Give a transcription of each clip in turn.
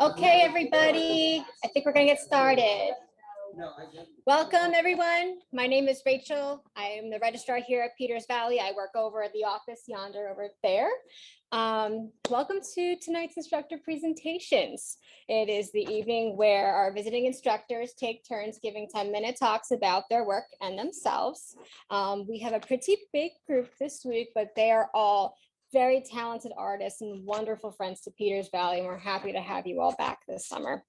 Okay, everybody, I think we're gonna get started. Welcome, everyone. My name is Rachel. I am the registrar here at Peters Valley. I work over at the office yonder over there. Welcome to tonight's instructor presentations. It is the evening where our visiting instructors take turns giving 10-minute talks about their work and themselves. We have a pretty big group this week, but they are all very talented artists and wonderful friends to Peters Valley, and we're happy to have you all back this summer.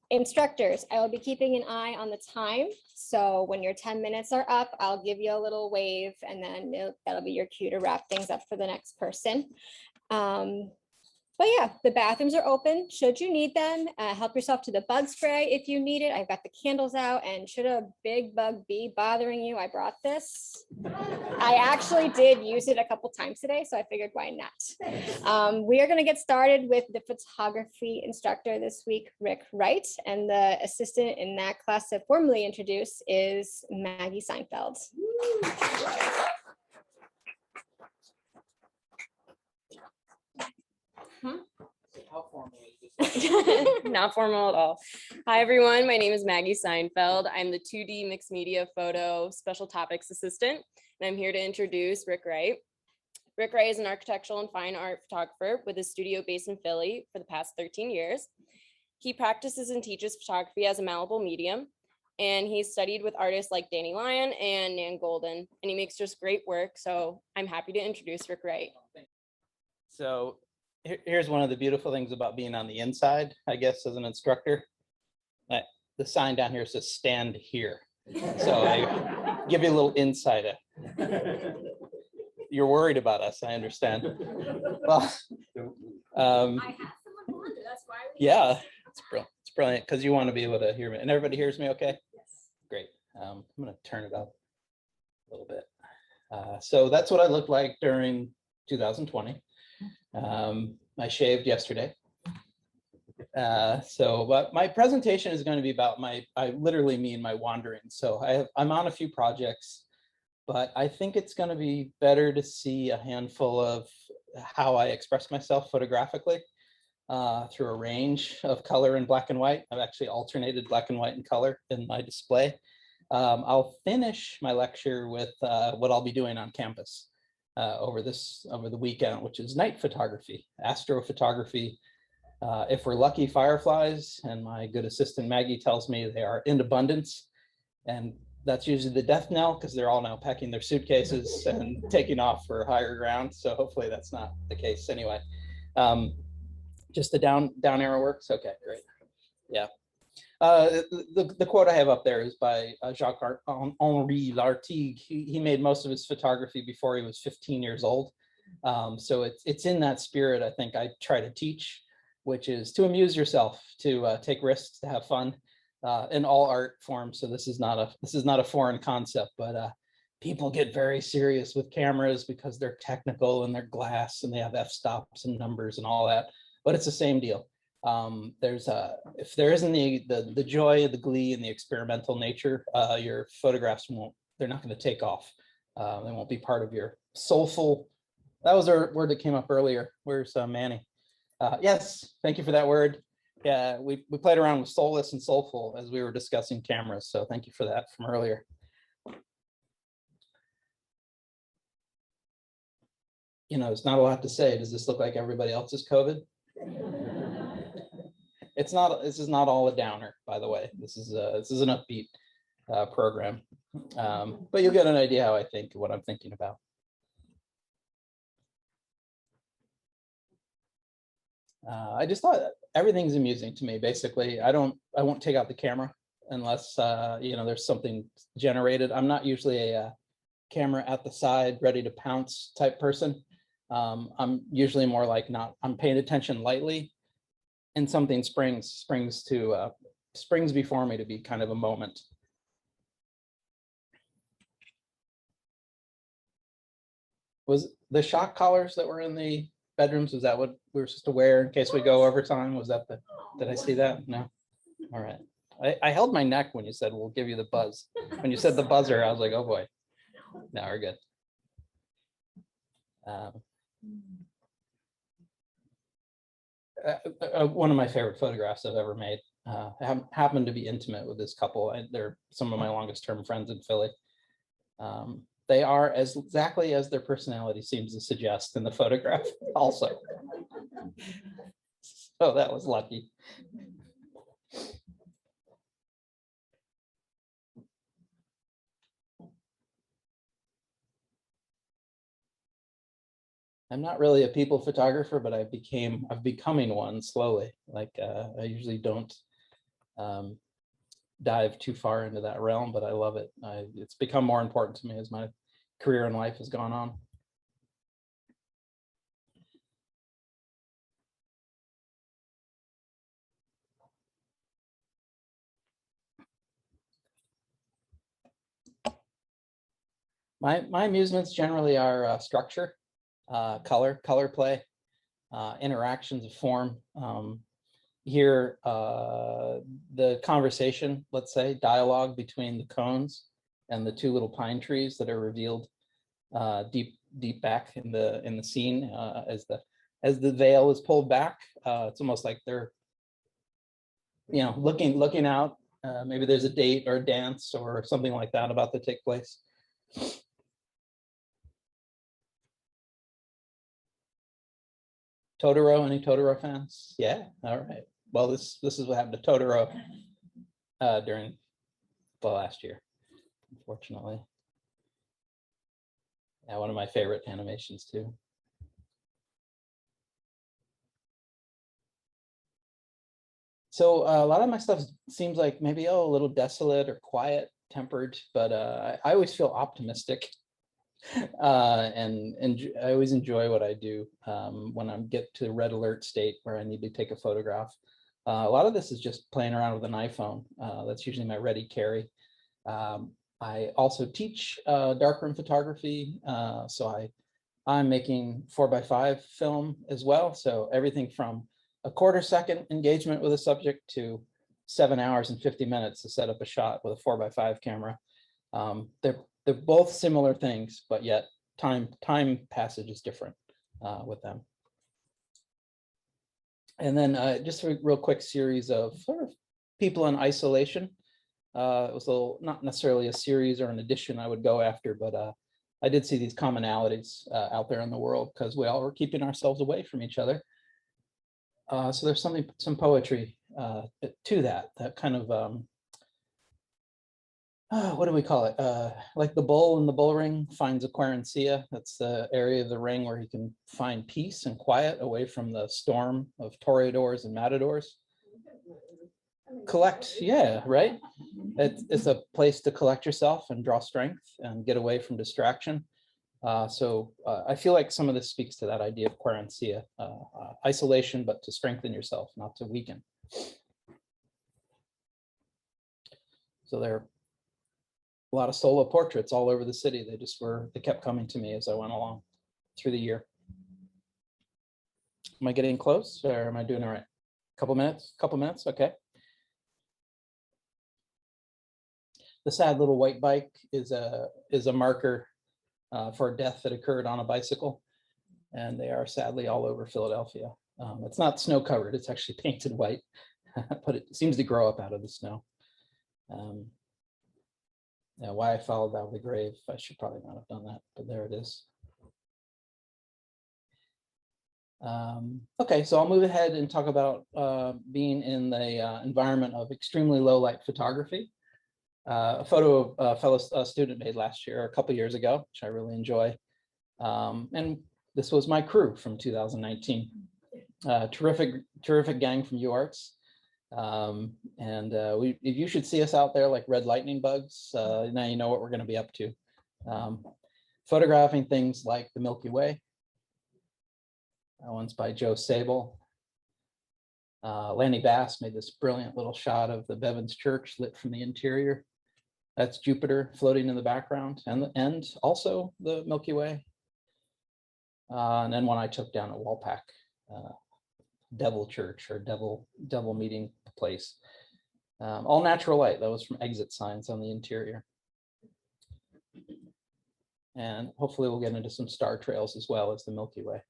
Instructors, I will be keeping an eye on the time. So when your 10 minutes are up, I'll give you a little wave, and then that'll be your cue to wrap things up for the next person. But yeah, the bathrooms are open should you need them. Help yourself to the bug spray if you need it. I've got the candles out, and should a big bug be bothering you, I brought this. I actually did use it a couple times today, so I figured why not. We are going to get started with the photography instructor this week, Wright, and the assistant in that class to formally introduce is Maggie Seinfeld. How formal is this? Not formal at all. Hi, everyone. My name is Maggie Seinfeld. I'm the 2D mixed media photo special topics assistant, and I'm here to introduce Rick Wright. Rick Wright is an architectural and fine art photographer with a studio based in Philly for the past 13 years. He practices and teaches photography as a malleable medium, and he's studied with artists like Danny Lyon and Nan Golden, and he makes just great work. So I'm happy to introduce Rick Wright. So here's one of the beautiful things about being on the inside, I guess, as an instructor. The sign down here says stand here. So I give you a little insight. You're worried about us, I understand. Well, I had someone wonder, that's why yeah, it's brilliant because you want to be able to hear me. And everybody hears me okay? Yes. Great. I'm going to turn it up a little bit. So that's what I looked like during 2020. I shaved yesterday. But my presentation is going to be about I literally mean my wandering. So I'm on a few projects, but I think it's going to be better to see a handful of how I express myself photographically through a range of color and black and white. I've actually alternated black and white and color in my display. I'll finish my lecture with what I'll be doing on campus over the weekend, which is night photography, astrophotography. If we're lucky, fireflies, and my good assistant Maggie tells me they are in abundance, and that's usually the death knell because they're all now packing their suitcases and taking off for higher ground. So hopefully that's not the case anyway. Just the down arrow works. Okay, great. Yeah. The quote I have up there is by Jacques-Henri Lartigue. He made most of his photography before he was 15 years old. So it's in that spirit, I think, I try to teach, which is to amuse yourself, to take risks, to have fun in all art forms. So this is not a foreign concept, but people get very serious with cameras because they're technical and they're glass and they have f-stops and numbers and all that. But it's the same deal. If there isn't the joy, the glee, and the experimental nature, your photographs they're not going to take off. They won't be part of your soulful. That was our word that came up earlier. Where's Manny? Yes, thank you for that word. Yeah, we played around with soulless and soulful as we were discussing cameras. So thank you for that from earlier. You know, it's not a lot to say. Does this look like everybody else's COVID? This is not all a downer, by the way. This is an upbeat program, but you'll get an idea how I think, what I'm thinking about. I just thought everything's amusing to me. Basically, I won't take out the camera unless there's something generated. I'm not usually a camera at the side, ready to pounce type person. I'm usually more like I'm paying attention lightly, and something springs before me to be kind of a moment. Was the shock collars that were in the bedrooms, was that what we were supposed to wear in case we go overtime? Was that did I see that? No. All right. I held my neck when you said we'll give you the buzz. When you said the buzzer, I was like, oh boy. No, we're good. one of my favorite photographs I've ever made. I happen to be intimate with this couple. They're some of my longest term friends in Philly. They are exactly as their personality seems to suggest in the photograph also. So that was lucky. I'm not really a people photographer, but I'm becoming one slowly. Like I usually don't dive too far into that realm, but I love it. It's become more important to me as my career in life has gone on. My amusements generally are structure, color play, interactions of form. Here, the conversation, let's say, dialogue between the cones and the two little pine trees that are revealed deep back in the scene as the veil is pulled back. It's almost like they're, looking out. Maybe there's a date or a dance or something like that about to take place. Totoro, any Totoro fans? Yeah, all right. Well, this is what happened to Totoro during the last year, unfortunately. Yeah, one of my favorite animations too. So a lot of my stuff seems like maybe a little desolate or quiet tempered, but I always feel optimistic. And I always enjoy what I do when I get to red alert state where I need to take a photograph. A lot of this is just playing around with an iPhone. That's usually my ready carry. I also teach darkroom photography, so I'm making 4x5 film as well. So everything from a quarter-second engagement with a subject to 7 hours and 50 minutes to set up a shot with a 4x5 camera. They're both similar things, but yet time passage is different with them. And then just a real quick series of sort of people in isolation. It was not necessarily a series or an edition I would go after, but I did see these commonalities out there in the world because we all were keeping ourselves away from each other. So there's some poetry to that kind of, what do we call it? Like the bull in the bull ring finds a querencia. That's the area of the ring where he can find peace and quiet away from the storm of toreadors and matadors. Collect, yeah, right? It's a place to collect yourself and draw strength and get away from distraction. So I feel like some of this speaks to that idea of querencia, isolation, but to strengthen yourself, not to weaken. So there are a lot of solo portraits all over the city. They kept coming to me as I went along through the year. Am I getting close or am I doing all right? Couple minutes, okay. The sad little white bike is a marker for a death that occurred on a bicycle, and they are sadly all over Philadelphia. It's not snow covered, it's actually painted white, but it seems to grow up out of the snow. Yeah, why I followed that with the grave, I should probably not have done that, but there it is. Okay, so I'll move ahead and talk about being in the environment of extremely low light photography. A photo a fellow student made last year, a couple years ago, which I really enjoy. And this was my crew from 2019. Terrific gang from UArts. You should see us out there like red lightning bugs. Now you know what we're going to be up to. Photographing things like the Milky Way. That one's by Joe Sable. Lanny Bass made this brilliant little shot of the Bevins Church lit from the interior. That's Jupiter floating in the background, and also the Milky Way. And then one I took down at Walpack, Devil Church or Devil Meeting Place. All natural light. That was from exit signs on the interior. And hopefully we'll get into some star trails as well as the Milky Way.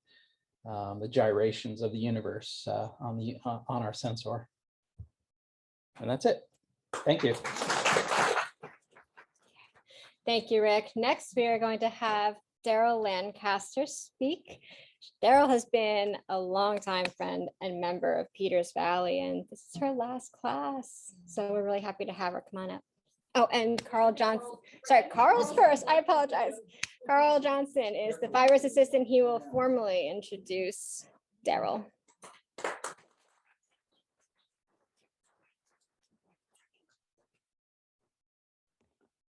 the gyrations of the universe on our sensor. And that's it. Thank you. Thank you, Rick. Next, we are going to have Daryl Lancaster speak. Daryl has been a longtime friend and member of Peters Valley, and this is her last class. So we're really happy to have her. Come on up. Oh, and Carl Johnson. Sorry, Carl's first. I apologize. Carl Johnson is the Fibers assistant. He will formally introduce Daryl.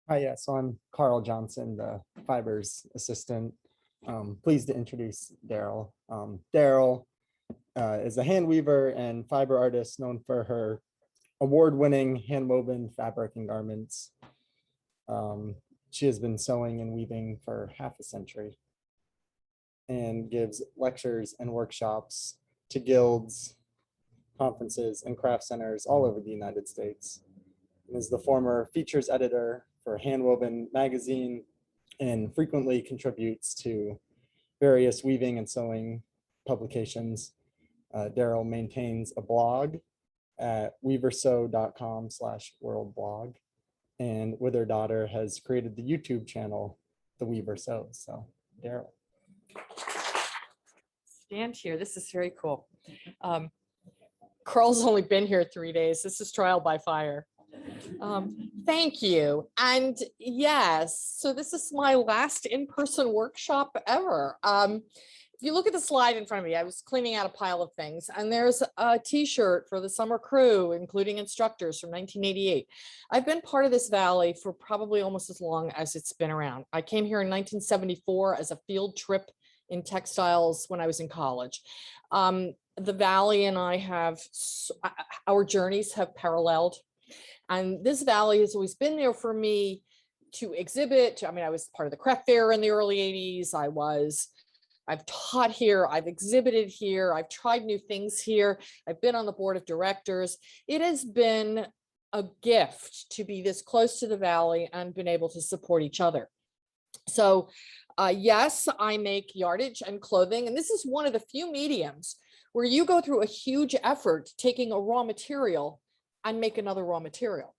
Hi, yeah, so I'm Carl Johnson, the Fibers assistant. Pleased to introduce Daryl. Daryl is a hand weaver and fiber artist known for her award-winning hand-woven fabric and garments. She has been sewing and weaving for half a century and gives lectures and workshops to guilds, conferences, and craft centers all over the United States. And is the former features editor for Handwoven magazine and frequently contributes to various weaving and sewing publications. Daryl maintains a blog at weaversew.com/worldblog, and with her daughter has created the YouTube channel, The Weaver Sews. So Daryl. Stand here. This is very cool. Carl's only been here 3 days. This is trial by fire. Thank you. And yes, so this is my last in-person workshop ever. If you look at the slide in front of me, I was cleaning out a pile of things, and there's a t-shirt for the summer crew, including instructors, from 1988. I've been part of this valley for probably almost as long as it's been around. I came here in 1974 as a field trip in textiles when I was in college. The valley and I have, our journeys have paralleled. And this valley has always been there for me to exhibit. I mean, I was part of the craft fair in the early 80s. I've taught here, I've exhibited here, I've tried new things here. I've been on the board of directors. It has been a gift to be this close to the valley and been able to support each other. So yes, I make yardage and clothing, and this is one of the few mediums where you go through a huge effort taking a raw material and make another raw material.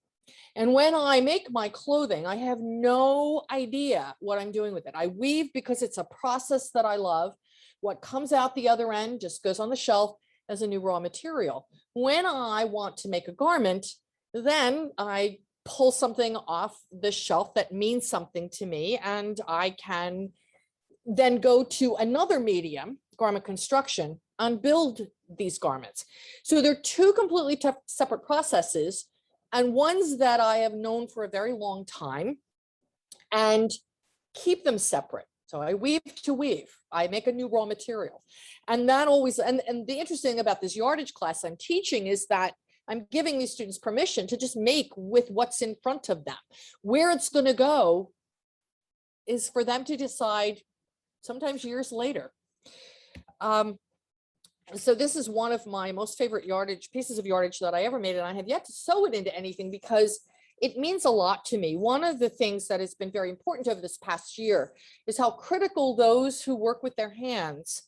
And when I make my clothing, I have no idea what I'm doing with it. I weave because it's a process that I love. What comes out the other end just goes on the shelf as a new raw material. When I want to make a garment, then I pull something off the shelf that means something to me, and I can then go to another medium, garment construction, and build these garments. So they're two completely separate processes, and ones that I have known for a very long time, and keep them separate. So I weave to weave, I make a new raw material. And that always, and the interesting thing about this yardage class I'm teaching is that I'm giving these students permission to just make with what's in front of them. Where it's going to go is for them to decide, sometimes years later. So this is one of my most favorite pieces of yardage that I ever made, and I have yet to sew it into anything because it means a lot to me. One of the things that has been very important over this past year is how critical those who work with their hands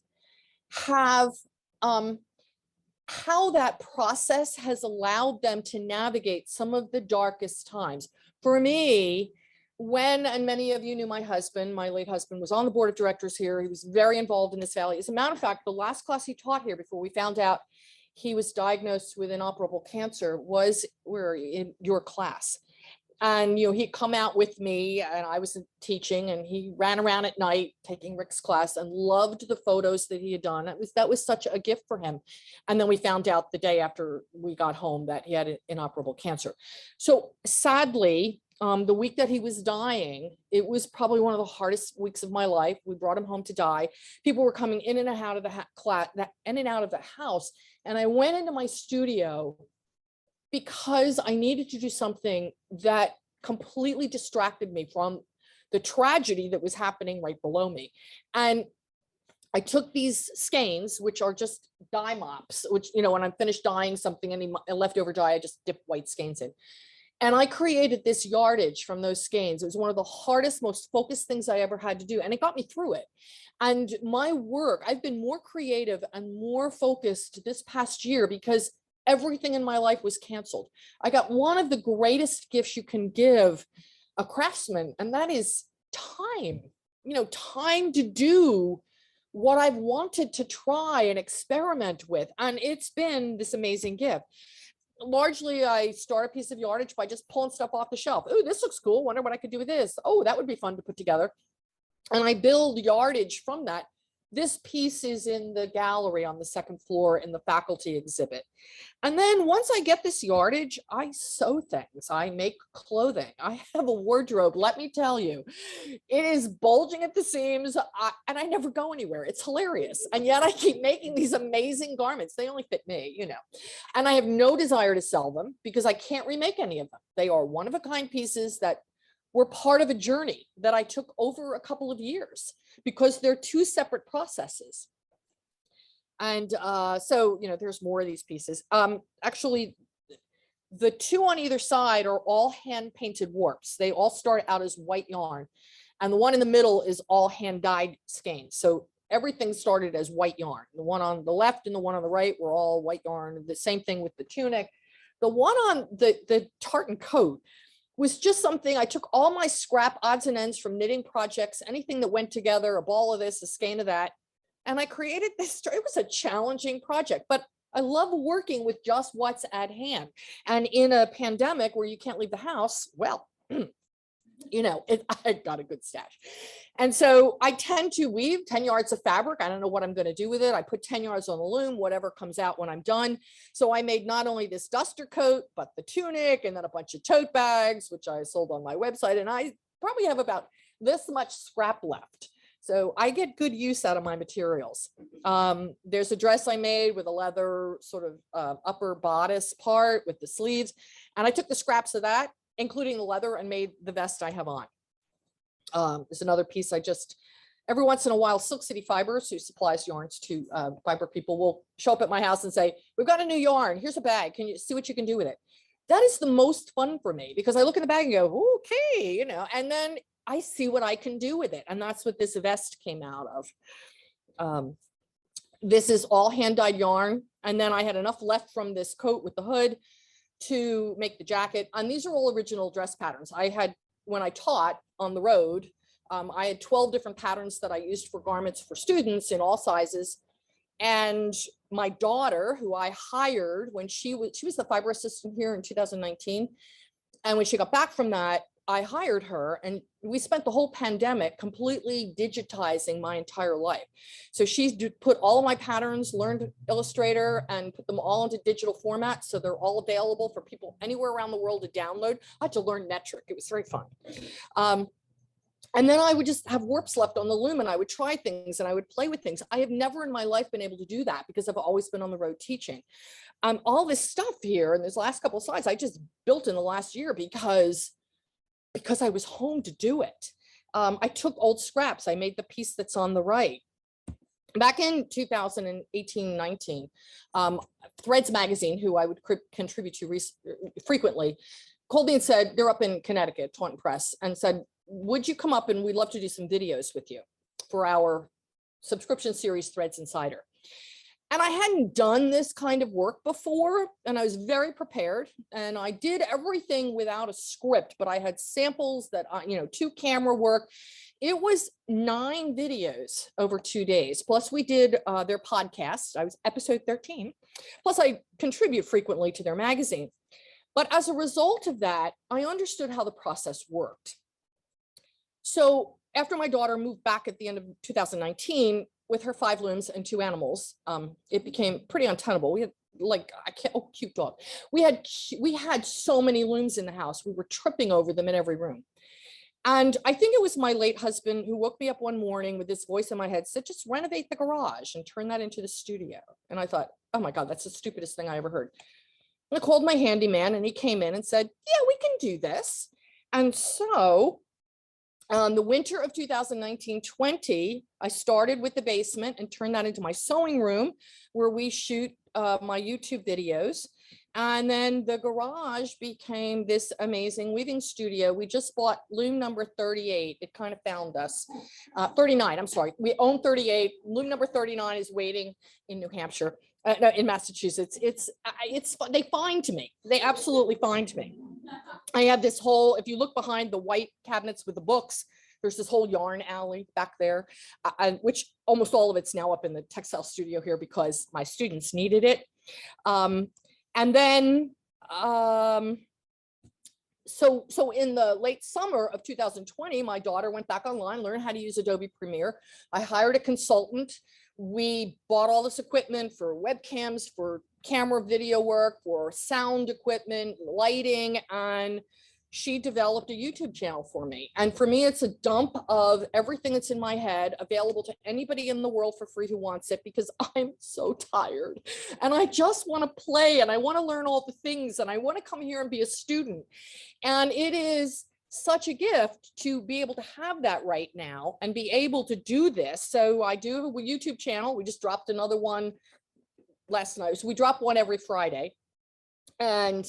have, how that process has allowed them to navigate some of the darkest times. For me, and many of you knew my late husband was on the board of directors here. He was very involved in this valley. As a matter of fact, the last class he taught here before we found out he was diagnosed with inoperable cancer was in your class. And, he'd come out with me and I was teaching, and he ran around at night taking Rick's class and loved the photos that he had done. That was such a gift for him. And then we found out the day after we got home that he had inoperable cancer. So sadly, the week that he was dying, it was probably one of the hardest weeks of my life. We brought him home to die. People were coming in and out of the house. And I went into my studio because I needed to do something that completely distracted me from the tragedy that was happening right below me. And I took these skeins, which are just dye mops, which, when I'm finished dyeing something, any leftover dye, I just dip white skeins in. And I created this yardage from those skeins. It was one of the hardest, most focused things I ever had to do. And it got me through it. And my work, I've been more creative and more focused this past year because everything in my life was canceled. I got one of the greatest gifts you can give a craftsman, and that is time, time to do what I've wanted to try and experiment with. And it's been this amazing gift. Largely, I start a piece of yardage by just pulling stuff off the shelf. Oh, this looks cool. Wonder what I could do with this. Oh, that would be fun to put together. And I build yardage from that. This piece is in the gallery on the second floor in the faculty exhibit. And then once I get this yardage, I sew things. I make clothing. I have a wardrobe. Let me tell you, it is bulging at the seams, and I never go anywhere. It's hilarious. And yet I keep making these amazing garments. They only fit me, and I have no desire to sell them because I can't remake any of them. They are one-of-a-kind pieces that were part of a journey that I took over a couple of years because they're two separate processes. And so, there's more of these pieces. Actually, the two on either side are all hand painted warps. They all start out as white yarn. And the one in the middle is all hand dyed skeins. So everything started as white yarn. The one on the left and the one on the right were all white yarn. The same thing with the tunic. The one on the tartan coat was just something, I took all my scrap odds and ends from knitting projects, anything that went together, a ball of this, a skein of that. And I created this. It was a challenging project, but I love working with just what's at hand. And in a pandemic where you can't leave the house, well, I got a good stash. And so I tend to weave 10 yards of fabric. I don't know what I'm going to do with it. I put 10 yards on the loom, whatever comes out when I'm done. So I made not only this duster coat, but the tunic and then a bunch of tote bags, which I sold on my website. And I probably have about this much scrap left. So I get good use out of my materials. There's a dress I made with a leather sort of upper bodice part with the sleeves. And I took the scraps of that, including the leather, and made the vest I have on. There's another piece every once in a while, Silk City Fibers, who supplies yarns to fiber people, will show up at my house and say, we've got a new yarn, here's a bag, can you see what you can do with it? That is the most fun for me because I look in the bag and go, okay, and then I see what I can do with it. And that's what this vest came out of. This is all hand dyed yarn. And then I had enough left from this coat with the hood to make the jacket. And these are all original dress patterns. When I taught on the road, I had 12 different patterns that I used for garments for students in all sizes. And my daughter, who I hired when she was the fiber assistant here in 2019. And when she got back from that, I hired her, and we spent the whole pandemic completely digitizing my entire life. So she put all of my patterns, learned Illustrator, and put them all into digital format. So they're all available for people anywhere around the world to download. I had to learn metric. It was very fun. And then I would just have warps left on the loom, and I would try things and I would play with things. I have never in my life been able to do that because I've always been on the road teaching. All this stuff here and this last couple of slides, I just built in the last year because I was home to do it. I took old scraps. I made the piece that's on the right. Back in 2018-19, Threads magazine, who I would contribute to frequently, called me and said, they're up in Connecticut, Taunton Press, and said, would you come up and we'd love to do some videos with you for our subscription series, Threads Insider. And I hadn't done this kind of work before, and I was very prepared, and I did everything without a script, but I had samples that, 2 camera work. It was 9 videos over 2 days. Plus we did their podcast. I was episode 13. Plus I contribute frequently to their magazine. But as a result of that, I understood how the process worked. So after my daughter moved back at the end of 2019, with her 5 looms and 2 animals, it became pretty untenable. We had cute dog. We had so many looms in the house. We were tripping over them in every room. And I think it was my late husband who woke me up one morning with this voice in my head, said, just renovate the garage and turn that into the studio. And I thought, oh my God, that's the stupidest thing I ever heard. And I called my handyman and he came in and said, yeah, we can do this. And so the winter of 2019-20, I started with the basement and turned that into my sewing room where we shoot my YouTube videos. And then the garage became this amazing weaving studio. We just bought loom number 38. It kind of found us. 39, I'm sorry. We own 38. Loom number 39 is waiting in New Hampshire, no, in Massachusetts. It's they find me. They absolutely find me. I have this whole, if you look behind the white cabinets with the books, there's this whole yarn alley back there, which almost all of it's now up in the textile studio here because my students needed it. And then, so in the late summer of 2020, my daughter went back online, learned how to use Adobe Premiere. I hired a consultant. We bought all this equipment for webcams, for camera video work, for sound equipment, lighting, and she developed a YouTube channel for me. And for me, it's a dump of everything that's in my head, available to anybody in the world for free who wants it, because I'm so tired and I just want to play and I want to learn all the things and I want to come here and be a student. And it is such a gift to be able to have that right now and be able to do this. So I do have a YouTube channel. We just dropped another one last night. So we drop one every Friday. And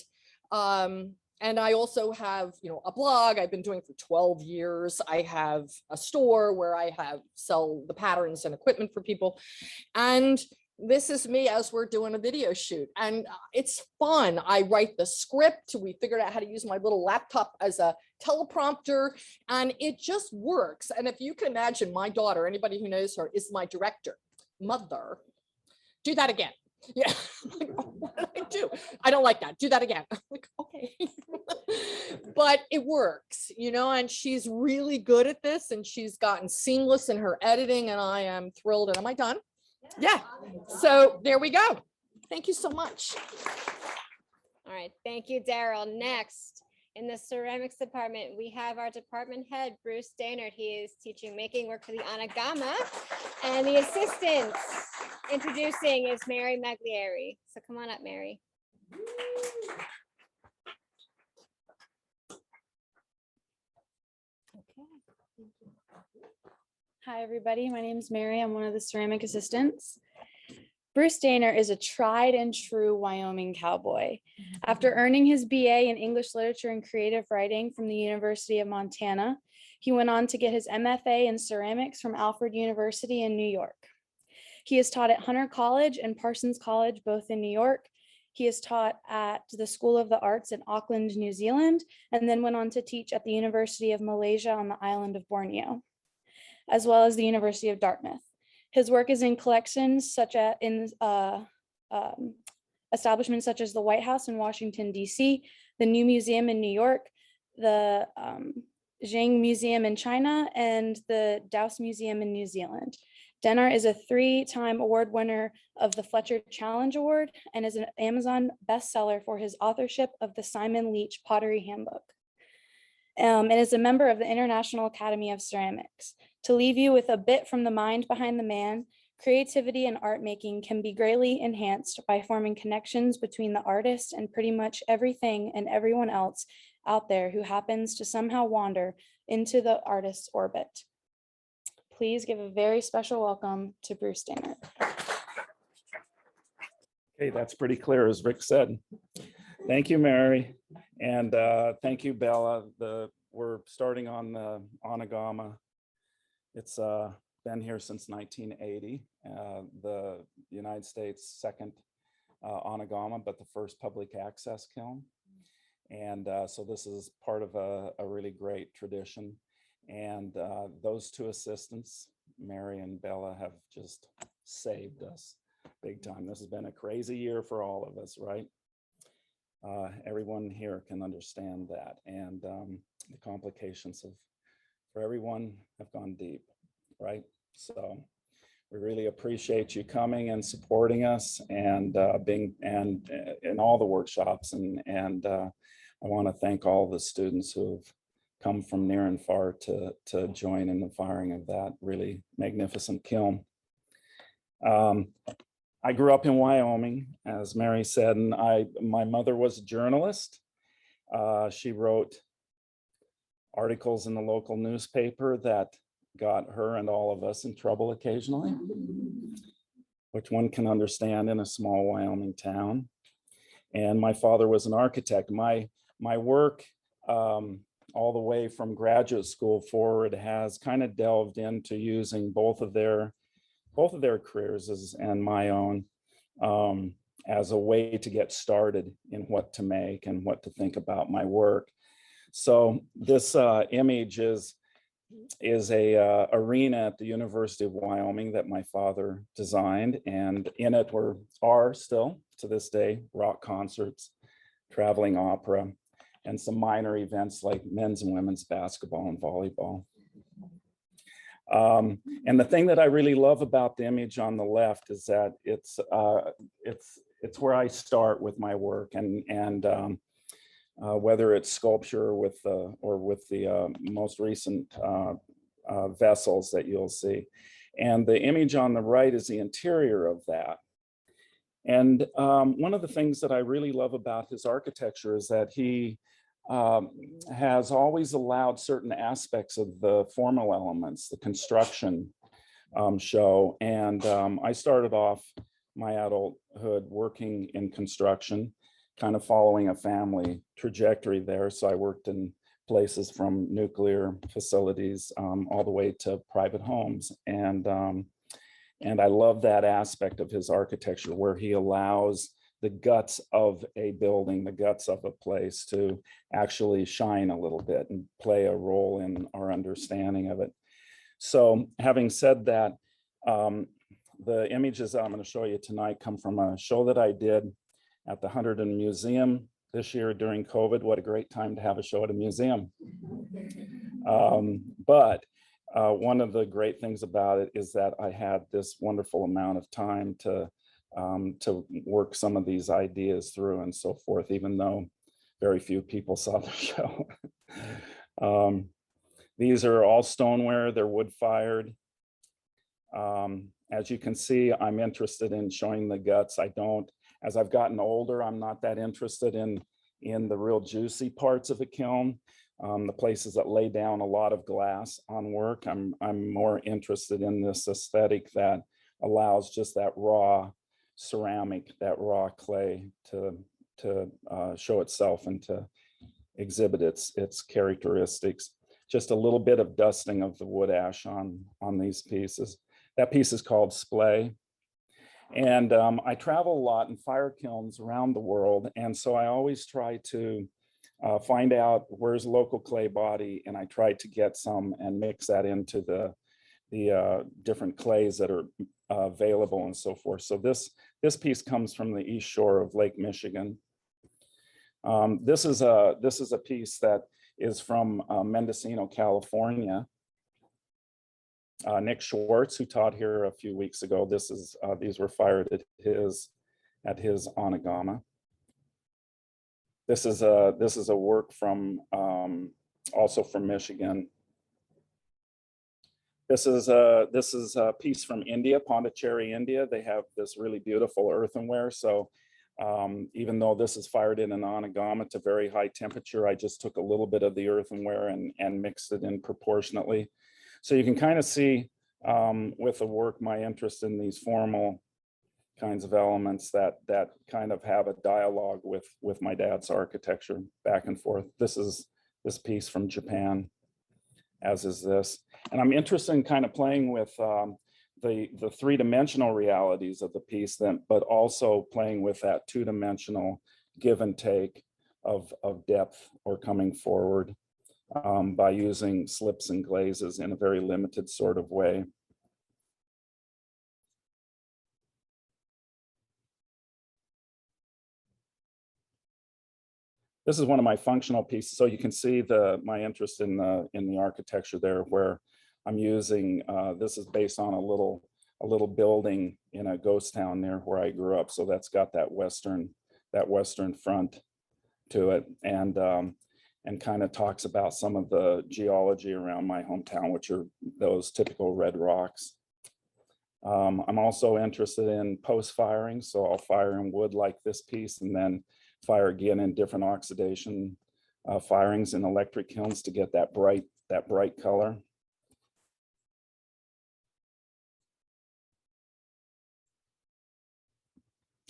I also have, a blog I've been doing for 12 years. I have a store where I sell the patterns and equipment for people. And this is me as we're doing a video shoot. And it's fun. I write the script. We figured out how to use my little laptop as a teleprompter, and it just works. And if you can imagine, my daughter, anybody who knows her, is my director. Mother, do that again. Yeah. What did I do? I don't like that. Do that again. I'm like, okay. But it works, and she's really good at this, and she's gotten seamless in her editing, and I am thrilled. And am I done? Yeah. So there we go. Thank you so much. All right. Thank you, Daryl. Next, in the ceramics department, we have our department head, Bruce Dehnert. He is teaching making work for the Anagama. And the assistant introducing is Mary Maglieri. So come on up, Mary. Hi, everybody. My name is Mary. I'm one of the ceramic assistants. Bruce Dehnert is a tried and true Wyoming cowboy. After earning his BA in English Literature and Creative Writing from the University of Montana, he went on to get his MFA in ceramics from Alfred University in New York. He has taught at Hunter College and Parsons College, both in New York. He has taught at the School of the Arts in Auckland, New Zealand, and then went on to teach at the University of Malaysia on the island of Borneo, as well as the University of Dartmouth. His work is in collections such as establishments such as the White House in Washington, D.C., the New Museum in New York, the Zhang Museum in China, and the Dowse Museum in New Zealand. Dehnert is a 3-time award winner of the Fletcher Challenge Award and is an Amazon bestseller for his authorship of the Simon Leach Pottery Handbook, and is a member of the International Academy of Ceramics. To leave you with a bit from the mind behind the man, creativity and art making can be greatly enhanced by forming connections between the artist and pretty much everything and everyone else out there who happens to somehow wander into the artist's orbit. Please give a very special welcome to Bruce Dehnert. Okay, that's pretty clear, as Rick said. Thank you, Mary. And thank you, Bella. We're starting on the Anagama. It's been here since 1980, the United States' second Anagama, but the first public access kiln. And so this is part of a really great tradition. And those two assistants, Mary and Bella, have just saved us big time. This has been a crazy year for all of us, right? Everyone here can understand that. And the complications for everyone have gone deep, right? So we really appreciate you coming and supporting us and being in all the workshops. And I want to thank all the students who have come from near and far to join in the firing of that really magnificent kiln. I grew up in Wyoming, as Mary said, and my mother was a journalist. She wrote articles in the local newspaper that got her and all of us in trouble occasionally, which one can understand in a small Wyoming town. And my father was an architect. My work, all the way from graduate school forward, has kind of delved into using both of their careers and my own, as a way to get started in what to make and what to think about my work. So this image is a arena at the University of Wyoming that my father designed, and in it are still to this day rock concerts, traveling opera, and some minor events like men's and women's basketball and volleyball. And the thing that I really love about the image on the left is that it's where I start with my work, and whether it's sculpture or with the most recent vessels that you'll see. And the image on the right is the interior of that. And one of the things that I really love about his architecture is that he has always allowed certain aspects of the formal elements, the construction show. And I started off my adulthood working in construction, kind of following a family trajectory there. So I worked in places from nuclear facilities all the way to private homes. And I love that aspect of his architecture, where he allows the guts of a building, the guts of a place, to actually shine a little bit and play a role in our understanding of it. So having said that, the images that I'm going to show you tonight come from a show that I did at the Hunterdon Museum this year during COVID. What a great time to have a show at a museum. But one of the great things about it is that I had this wonderful amount of time to work some of these ideas through and so forth, even though very few people saw the show. These are all stoneware, they're wood fired. As you can see, I'm interested in showing the guts. As I've gotten older, I'm not that interested in the real juicy parts of a kiln, the places that lay down a lot of glass on work. I'm more interested in this aesthetic that allows just that raw ceramic, that raw clay to show itself and to exhibit its characteristics. Just a little bit of dusting of the wood ash on these pieces. That piece is called Splay. And I travel a lot in fire kilns around the world. And so I always try to find out where's local clay body, and I try to get some and mix that into the different clays that are available and so forth. So this piece comes from the east shore of Lake Michigan. This is a piece that is from Mendocino, California. Nick Schwartz, who taught here a few weeks ago, these were fired at his Onagama. This is a work from also from Michigan. This is a piece from India, Pondicherry, India. They have this really beautiful earthenware. So even though this is fired in an Onagama to very high temperature, I just took a little bit of the earthenware and mixed it in proportionately. So you can kind of see with the work my interest in these formal kinds of elements that kind of have a dialogue with my dad's architecture back and forth. This is this piece from Japan, as is this. And I'm interested in kind of playing with the three-dimensional realities of the piece, but also playing with that two-dimensional give and take of depth or coming forward by using slips and glazes in a very limited sort of way. This is one of my functional pieces. So you can see my interest in the architecture there, where I'm using, this is based on a little building in a ghost town near where I grew up. So that's got that western front to it, and kind of talks about some of the geology around my hometown, which are those typical red rocks. I'm also interested in post firing. So I'll fire in wood like this piece, and then fire again in different oxidation firings in electric kilns to get that bright color.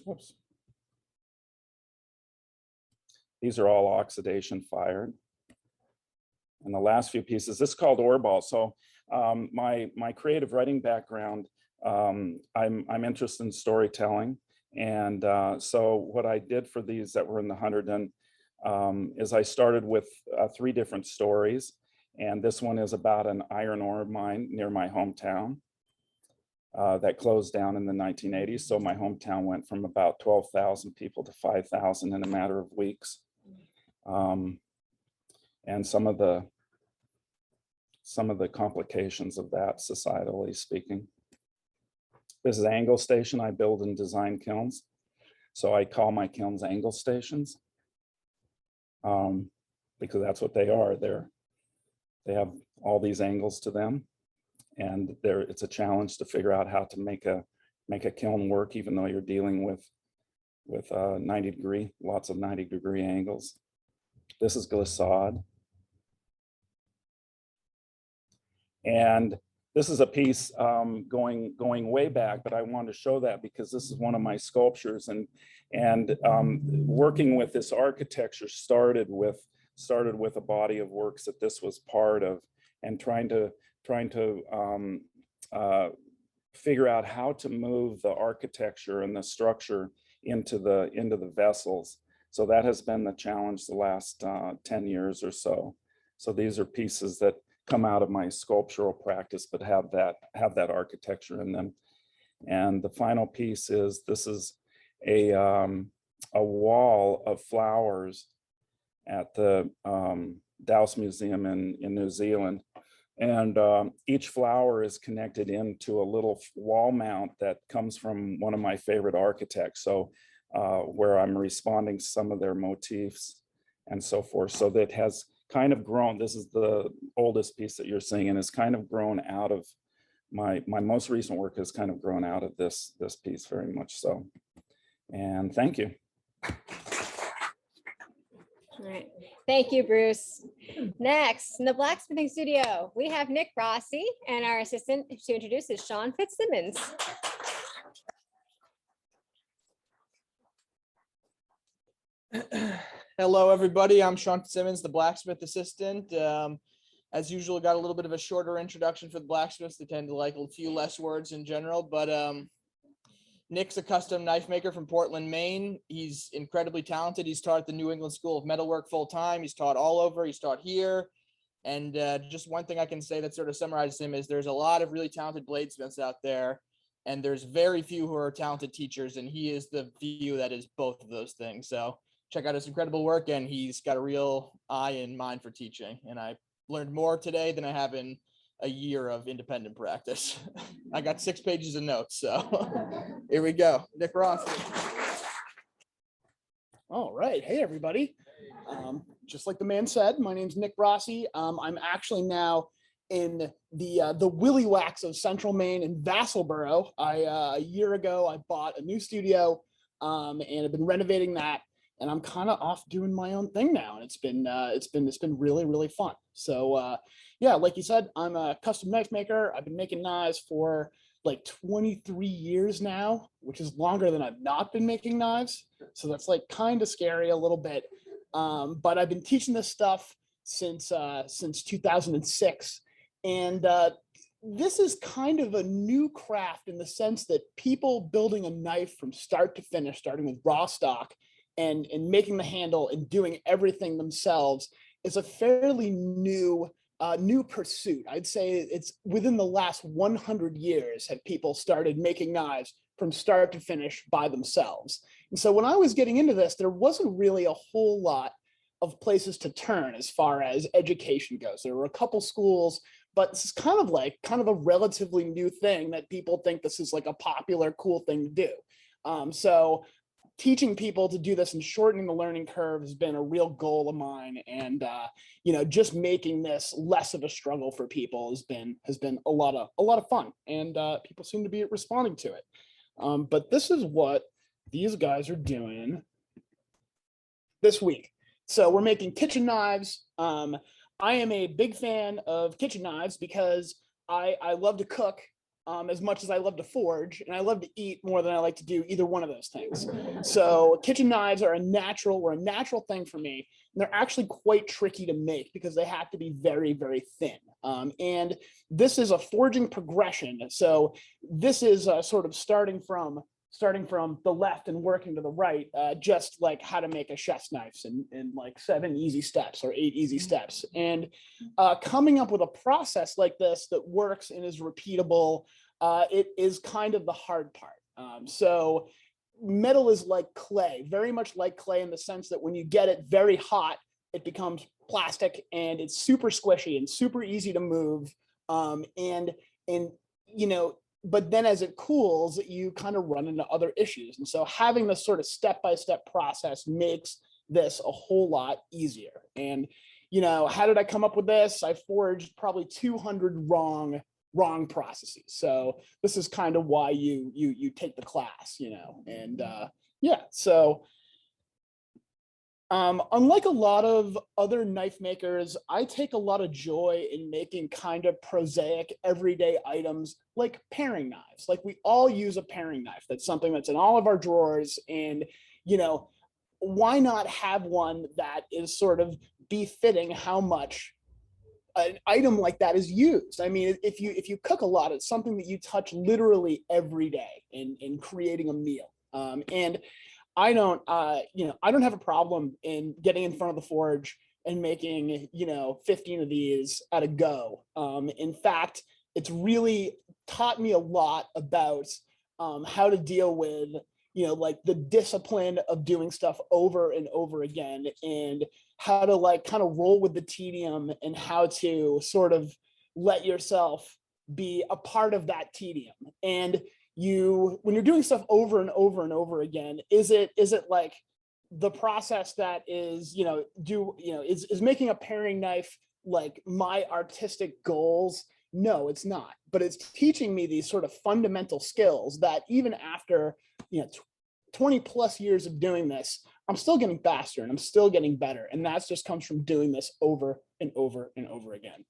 Oops. These are all oxidation fired. And the last few pieces, this is called ore ball. So my creative writing background, I'm interested in storytelling. And so what I did for these that were in the Hunterdon is I started with 3 different stories. And this one is about an iron ore mine near my hometown that closed down in the 1980s. So my hometown went from about 12,000 people to 5,000 in a matter of weeks. And some of the complications of that, societally speaking. This is angle station. I build and design kilns. So I call my kilns angle stations because that's what they are. They have all these angles to them, and it's a challenge to figure out how to make a kiln work, even though you're dealing with 90-degree, lots of 90-degree angles. This is glissade. And this is a piece going way back, but I wanted to show that because this is one of my sculptures, and working with this architecture started with a body of works that this was part of, and trying to figure out how to move the architecture and the structure into the vessels. So that has been the challenge the last 10 years or so. So these are pieces that come out of my sculptural practice, but have that architecture in them. And the final piece is, this is a wall of flowers at the Dowse Museum in New Zealand. And each flower is connected into a little wall mount that comes from one of my favorite architects. So where I'm responding to some of their motifs and so forth. So that has kind of grown. This is the oldest piece that you're seeing, and it's kind of grown out of my most recent work has kind of grown out of this piece very much so. And thank you. All right. Thank you, Bruce. Next, in the blacksmithing studio, we have Nick Rossi, and our assistant to introduce is Sean Fitzsimmons. Hello, everybody. I'm Sean Fitzsimmons, the blacksmith assistant. As usual, got a little bit of a shorter introduction for the blacksmiths. They tend to like a few less words in general, but Nick's a custom knife maker from Portland, Maine. He's incredibly talented. He's taught at the New England School of Metalwork full time. He's taught all over. He's taught here. And just one thing I can say that sort of summarizes him is there's a lot of really talented bladesmiths out there, and there's very few who are talented teachers, and he is the few that is both of those things. So check out his incredible work, and he's got a real eye and mind for teaching. And I learned more today than I have in a year of independent practice. I got 6 pages of notes, so here we go. Nick Rossi. All right. Hey, everybody. Just like the man said, my name's Nick Rossi. I'm actually now in the Willy Wax of Central Maine in Vassalboro. A year ago, I bought a new studio and I've been renovating that. And I'm kind of off doing my own thing now, and it's been really fun. So yeah, like you said, I'm a custom knife maker. I've been making knives for like 23 years now, which is longer than I've not been making knives. So that's like kind of scary a little bit. But I've been teaching this stuff since 2006, and this is kind of a new craft in the sense that people building a knife from start to finish, starting with raw stock, and making the handle and doing everything themselves is a fairly new pursuit. I'd say it's within the last 100 years have people started making knives from start to finish by themselves. And so when I was getting into this, there wasn't really a whole lot of places to turn as far as education goes. There were a couple schools, but this is kind of a relatively new thing that people think this is like a popular, cool thing to do. So teaching people to do this and shortening the learning curve has been a real goal of mine. And, just making this less of a struggle for people has been a lot of fun, and people seem to be responding to it. But this is what these guys are doing this week. So we're making kitchen knives. I am a big fan of kitchen knives because I love to cook. as much as I love to forge, and I love to eat more than I like to do either one of those things. So kitchen knives are a natural thing for me. And they're actually quite tricky to make because they have to be very, very thin. And this is a forging progression. So this is sort of starting from the left and working to the right, just like how to make a chef's knife in like 7 easy steps or 8 easy steps. And coming up with a process like this that works and is repeatable, it is kind of the hard part. So metal is like clay, very much like clay in the sense that when you get it very hot, it becomes plastic and it's super squishy and super easy to move. And you know, but then as it cools, you kind of run into other issues. And so having this sort of step-by-step process makes this a whole lot easier. And, you know, how did I come up with this? I forged probably 200 wrong processes. So this is kind of why you take the class, you know, and yeah, so unlike a lot of other knife makers, I take a lot of joy in making kind of prosaic everyday items like paring knives. Like we all use a paring knife. That's something that's in all of our drawers. And, you know, why not have one that is sort of befitting how much an item like that is used? I mean, if you cook a lot, it's something that you touch literally every day in creating a meal. And I don't, you know, I don't have a problem in getting in front of the forge and making, you know, 15 of these at a go. In fact, it's really taught me a lot about how to deal with, you know, like the discipline of doing stuff over and over again, and how to like kind of roll with the tedium and how to sort of let yourself be a part of that tedium. And when you're doing stuff over and over and over again, is it like the process that is, you know, is making a paring knife like my artistic goals? No, it's not, but it's teaching me these sort of fundamental skills that even after, you know, 20 plus years of doing this, I'm still getting faster and I'm still getting better. And that just comes from doing this over and over and over again.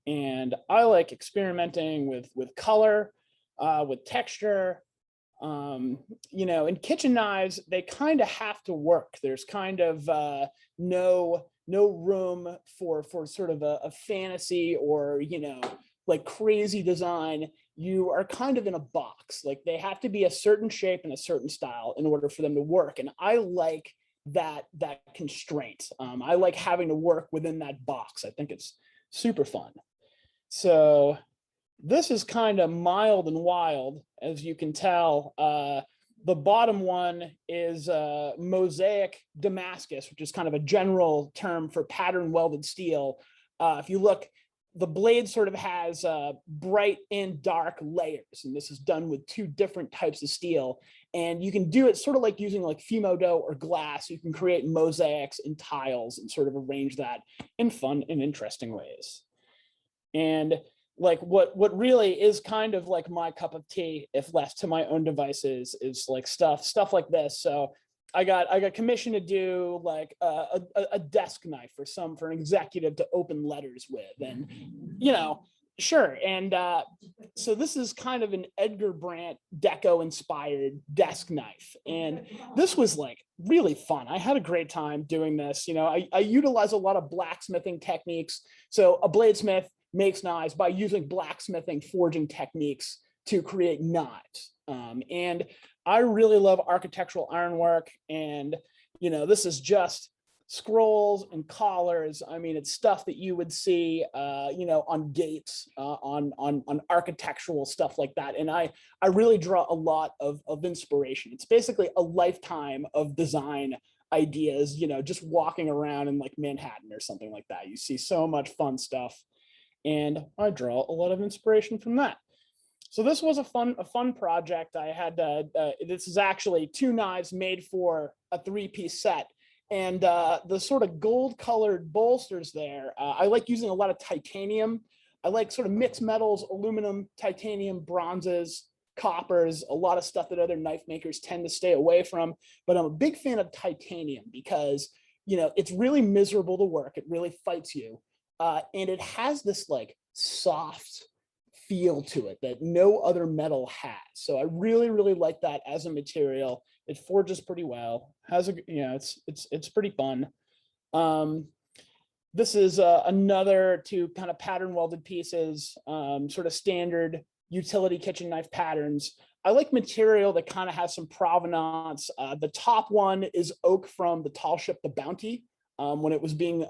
And I like experimenting with color, with texture. You know, in kitchen knives, they kind of have to work. There's kind of no room for sort of a fantasy or, you know, like crazy design. You are kind of in a box. Like they have to be a certain shape and a certain style in order for them to work. And I like that constraint. I like having to work within that box. I think it's super fun. So this is kind of mild and wild, as you can tell. The bottom one is mosaic Damascus, which is kind of a general term for pattern welded steel. If you look, the blade sort of has bright and dark layers, and this is done with 2 different types of steel. And you can do it sort of like using like Fimo dough or glass. You can create mosaics and tiles and sort of arrange that in fun and interesting ways. And like what really is kind of like my cup of tea, if left to my own devices, is like stuff like this. So I got commissioned to do like a desk knife for an executive to open letters with, and you know, sure. And so this is kind of an Edgar Brandt Deco inspired desk knife, and this was like really fun. I had a great time doing this. You know, I utilize a lot of blacksmithing techniques. So a bladesmith makes knives by using blacksmithing forging techniques to create knives. And I really love architectural ironwork. And, you know, this is just scrolls and collars. I mean, it's stuff that you would see, you know, on gates, on architectural stuff like that. And I really draw a lot of inspiration. It's basically a lifetime of design ideas, you know, just walking around in like Manhattan or something like that. You see so much fun stuff. And I draw a lot of inspiration from that. So this was a fun project. I had this is actually 2 knives made for a 3-piece set, and the sort of gold colored bolsters there. I like using a lot of titanium. I like sort of mixed metals, aluminum, titanium, bronzes, coppers, a lot of stuff that other knife makers tend to stay away from. But I'm a big fan of titanium because, you know, it's really miserable to work. It really fights you. And it has this like soft feel to it that no other metal has. So I really, really like that as a material. It forges pretty well, has a, you know, it's pretty fun. This is another two kind of pattern welded pieces, sort of standard utility kitchen knife patterns. I like material that kind of has some provenance. The top one is oak from the tall ship, the Bounty, when it was being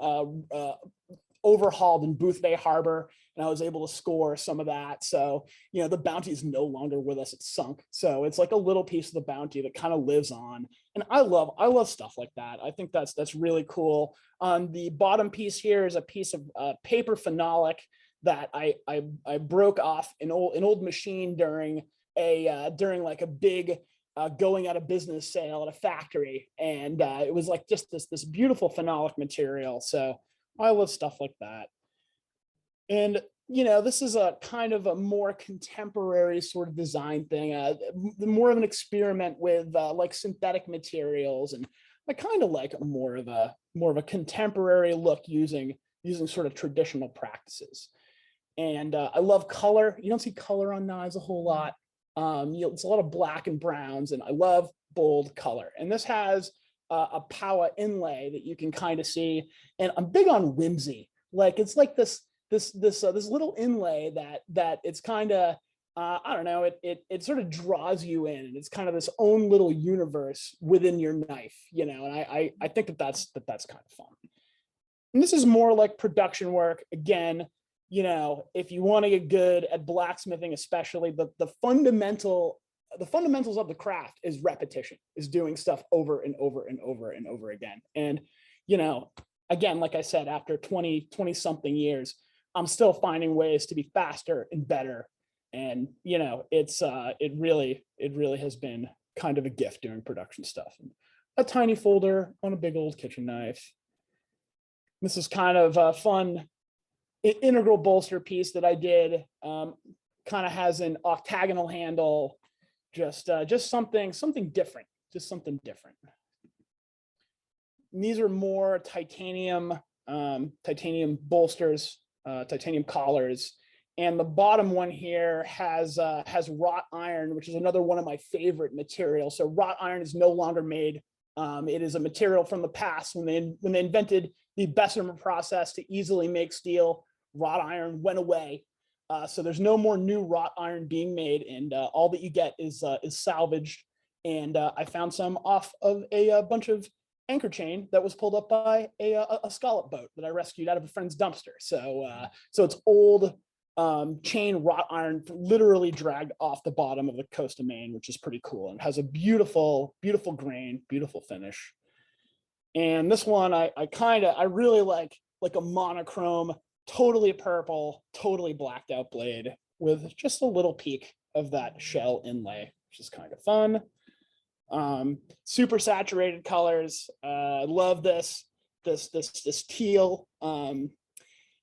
overhauled in Booth Bay Harbor, and I was able to score some of that. So, you know, the Bounty is no longer with us, it's sunk. So it's like a little piece of the Bounty that kind of lives on. And I love stuff like that. I think that's really cool. On the bottom piece here is a piece of paper phenolic that I broke off an old machine during like a big going out of business sale at a factory. And it was like just this beautiful phenolic material. So I love stuff like that. And, you know, this is a kind of a more contemporary sort of design thing, more of an experiment with like synthetic materials. And I kind of like more of a contemporary look using sort of traditional practices. And I love color. You don't see color on knives a whole lot. It's a lot of black and browns, and I love bold color. And this has a power inlay that you can kind of see. And I'm big on whimsy. Like it's like this little inlay that it's kind of I don't know, it sort of draws you in, and it's kind of this own little universe within your knife, you know. And I think that's kind of fun. And this is more like production work. Again, you know, if you want to get good at blacksmithing, especially the fundamentals of the craft is repetition, is doing stuff over and over and over and over again. And, you know, again, like I said, after 20 something years, I'm still finding ways to be faster and better. And, you know, it really has been kind of a gift doing production stuff. And a tiny folder on a big old kitchen knife. This is kind of a fun integral bolster piece that I did. Kind of has an octagonal handle, just something different, just something different. And these are more titanium bolsters, titanium collars. And the bottom one here has wrought iron, which is another one of my favorite materials. So wrought iron is no longer made. It is a material from the past when they invented the Bessemer process to easily make steel. Wrought iron went away. So there's no more new wrought iron being made, and all that you get is salvaged. And I found some off of a bunch of anchor chain that was pulled up by a scallop boat that I rescued out of a friend's dumpster. So it's old chain wrought iron, literally dragged off the bottom of the coast of Maine, which is pretty cool. And it has a beautiful grain, beautiful finish. And this one I really like a monochrome, totally purple, totally blacked out blade with just a little peak of that shell inlay, which is kind of fun. Super saturated colors. I love this teal.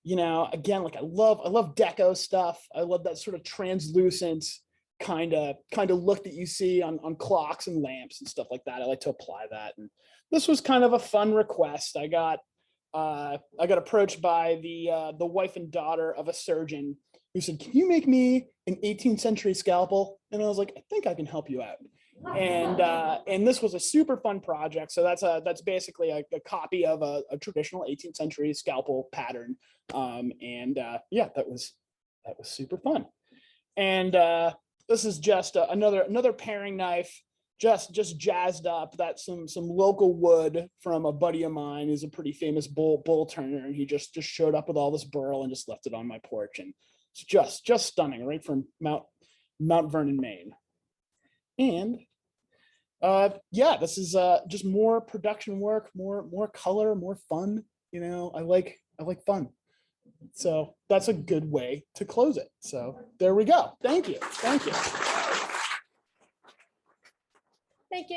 You know, again, like I love deco stuff. I love that sort of translucent kind of look that you see on clocks and lamps and stuff like that. I like to apply that. And this was kind of a fun request. I got approached by the wife and daughter of a surgeon who said, "Can you make me an 18th century scalpel?" And I was like, "I think I can help you out." And this was a super fun project. So that's basically a copy of a traditional 18th century scalpel pattern. Yeah, that was super fun. And this is just another paring knife, just jazzed up. That's some local wood from a buddy of mine who's a pretty famous bull turner, and he just showed up with all this burl and just left it on my porch, and it's just stunning, right from Mount Vernon, Maine. And yeah, this is just more production work, more color, more fun. You know, I like fun. So that's a good way to close it. So there we go. Thank you. Thank you,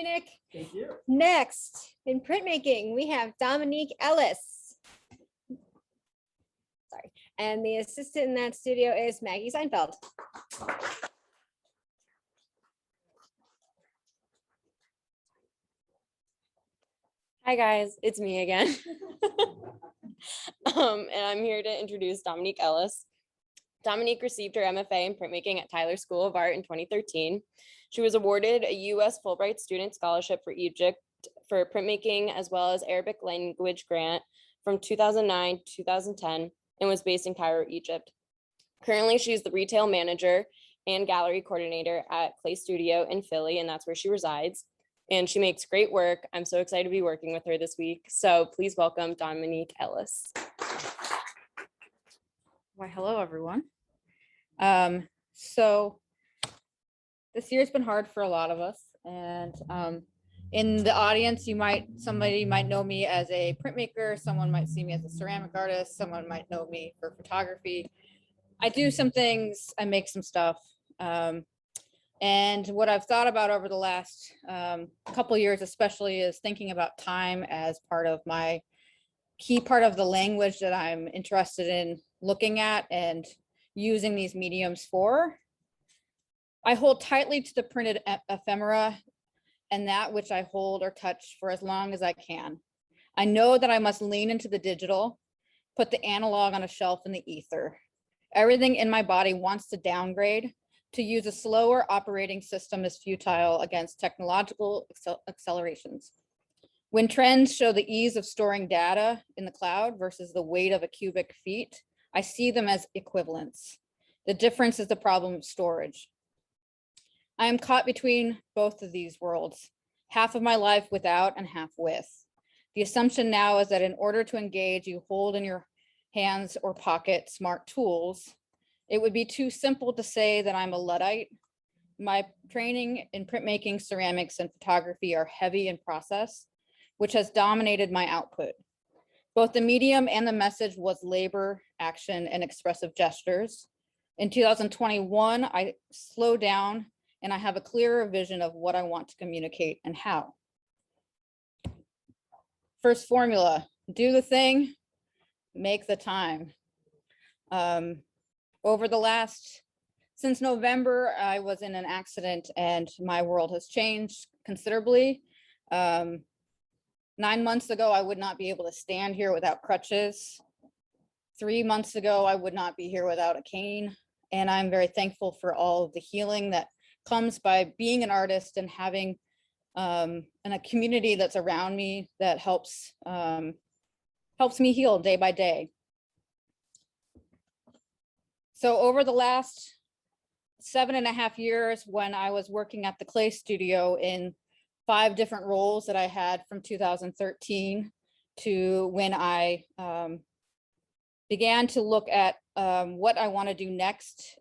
Nick. Thank you. Next, in printmaking, we have Dominique Ellis. Sorry. And the assistant in that studio is Maggie Seinfeld. Hi guys, it's me again. And I'm here to introduce Dominique Ellis. Dominique received her MFA in printmaking at Tyler School of Art in 2013. She was awarded a U.S. Fulbright Student Scholarship for Egypt for printmaking, as well as Arabic language grant from 2009 to 2010, and was based in Cairo, Egypt. Currently, she's the retail manager and gallery coordinator at Clay Studio in Philly, and that's where she resides. And she makes great work. I'm so excited to be working with her this week. So please welcome Dominique Ellis. Why, hello, everyone. So this year's been hard for a lot of us, and in the audience, somebody might know me as a printmaker, someone might see me as a ceramic artist, someone might know me for photography. I do some things, I make some stuff. And what I've thought about over the last couple years, especially, is thinking about time as part of my key part of the language that I'm interested in looking at and using these mediums for. I hold tightly to the printed ephemera and that which I hold or touch for as long as I can. I know that I must lean into the digital, put the analog on a shelf in the ether. Everything in my body wants to downgrade. To use a slower operating system is futile against technological accelerations. When trends show the ease of storing data in the cloud versus the weight of a cubic feet, I see them as equivalents. The difference is the problem of storage. I am caught between both of these worlds, half of my life without and half with. The assumption now is that in order to engage, you hold in your hands or pocket smart tools. It would be too simple to say that I'm a Luddite. My training in printmaking, ceramics, and photography are heavy in process, which has dominated my output. Both the medium and the message was labor, action, and expressive gestures. In 2021, I slowed down and I have a clearer vision of what I want to communicate and how. First formula, do the thing, make the time. Since November, I was in an accident and my world has changed considerably. 9 months ago, I would not be able to stand here without crutches. 3 months ago, I would not be here without a cane. And I'm very thankful for all of the healing that comes by being an artist and having and a community that's around me that helps me heal day by day. So over the last 7.5 years, when I was working at the Clay Studio in 5 different roles that I had from 2013 to when I began to look at what I want to do next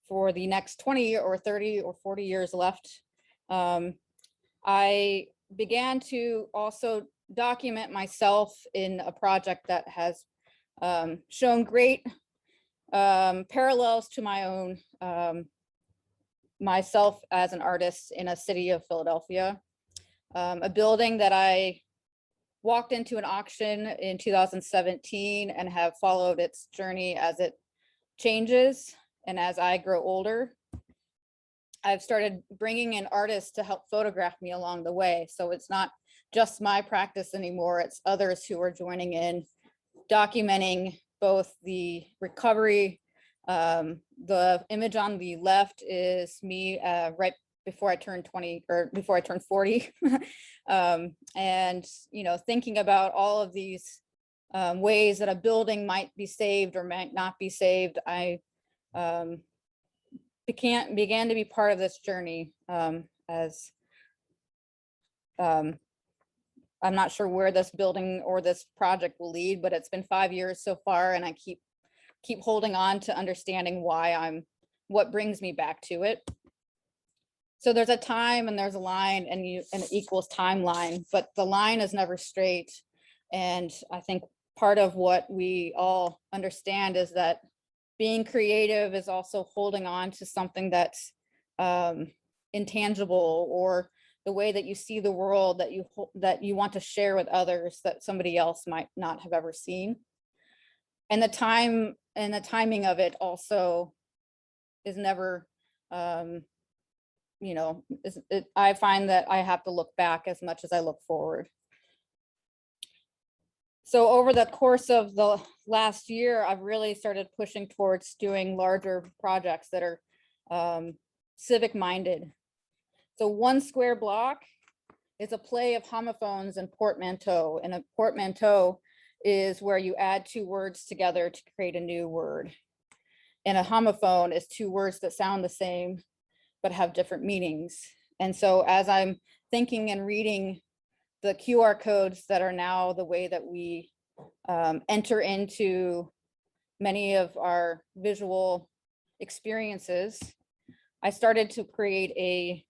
for the next 20 or 30 or 40 years left. I began to also document myself in a project that has shown great parallels to my own myself as an artist in a city of Philadelphia, a building that I walked into an auction in 2017 and have followed its journey as it changes and as I grow older. I've started bringing in artists to help photograph me along the way. So it's not just my practice anymore, it's others who are joining in, documenting both the recovery. The image on the left is me right before I turned 20 or before I turned 40. And, you know, thinking about all of these ways that a building might be saved or might not be saved, I began to be part of this journey as I'm not sure where this building or this project will lead, but it's been 5 years so far, and I keep holding on to understanding what brings me back to it. So there's a time and there's a line, and it equals timeline, but the line is never straight. And I think part of what we all understand is that being creative is also holding on to something that's intangible, or the way that you see the world that you want to share with others that somebody else might not have ever seen. And the time and the timing of it also is never, you know, I find that I have to look back as much as I look forward. So over the course of the last year, I've really started pushing towards doing larger projects that are civic minded. So one square block is a play of homophones and portmanteau. And a portmanteau is where you add two words together to create a new word. And a homophone is two words that sound the same, but have different meanings. And so as I'm thinking and reading the QR codes that are now the way that we enter into many of our visual experiences, I started to create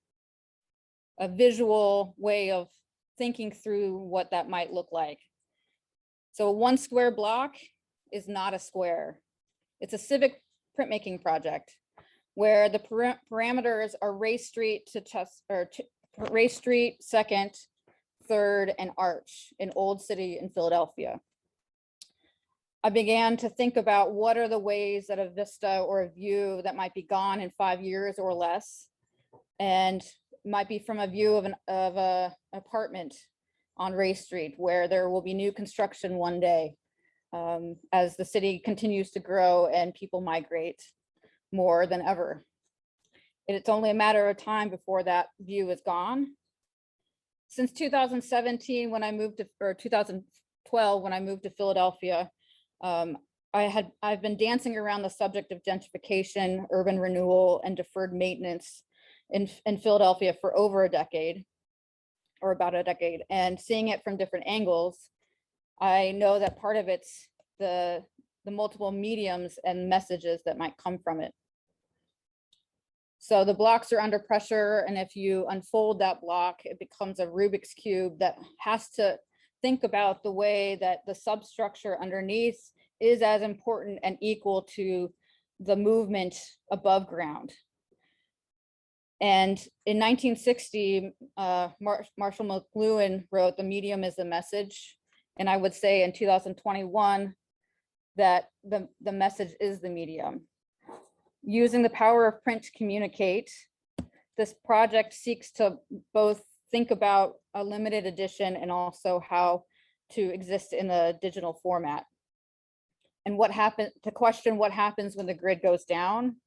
a visual way of thinking through what that might look like. So one square block is not a square. It's a civic printmaking project where the parameters are Race Street to Race Street, 2nd, 3rd, and Arch in Old City in Philadelphia. I began to think about what are the ways that a vista or a view that might be gone in 5 years or less, and might be from a view of a apartment on Race Street where there will be new construction one day as the city continues to grow and people migrate more than ever. It's only a matter of time before that view is gone. Since 2017, when I moved to, or 2012, when I moved to Philadelphia, I've been dancing around the subject of gentrification, urban renewal, and deferred maintenance in Philadelphia for over a decade, or about a decade, and seeing it from different angles. I know that part of it's the multiple mediums and messages that might come from it. So the blocks are under pressure, and if you unfold that block, it becomes a Rubik's Cube that has to think about the way that the substructure underneath is as important and equal to the movement above ground. And in 1960, Marshall McLuhan wrote, "The medium is the message." And I would say in 2021 that the message is the medium. Using the power of print to communicate, this project seeks to both think about a limited edition and also how to exist in a digital format. And what happened, to question what happens when the grid goes down,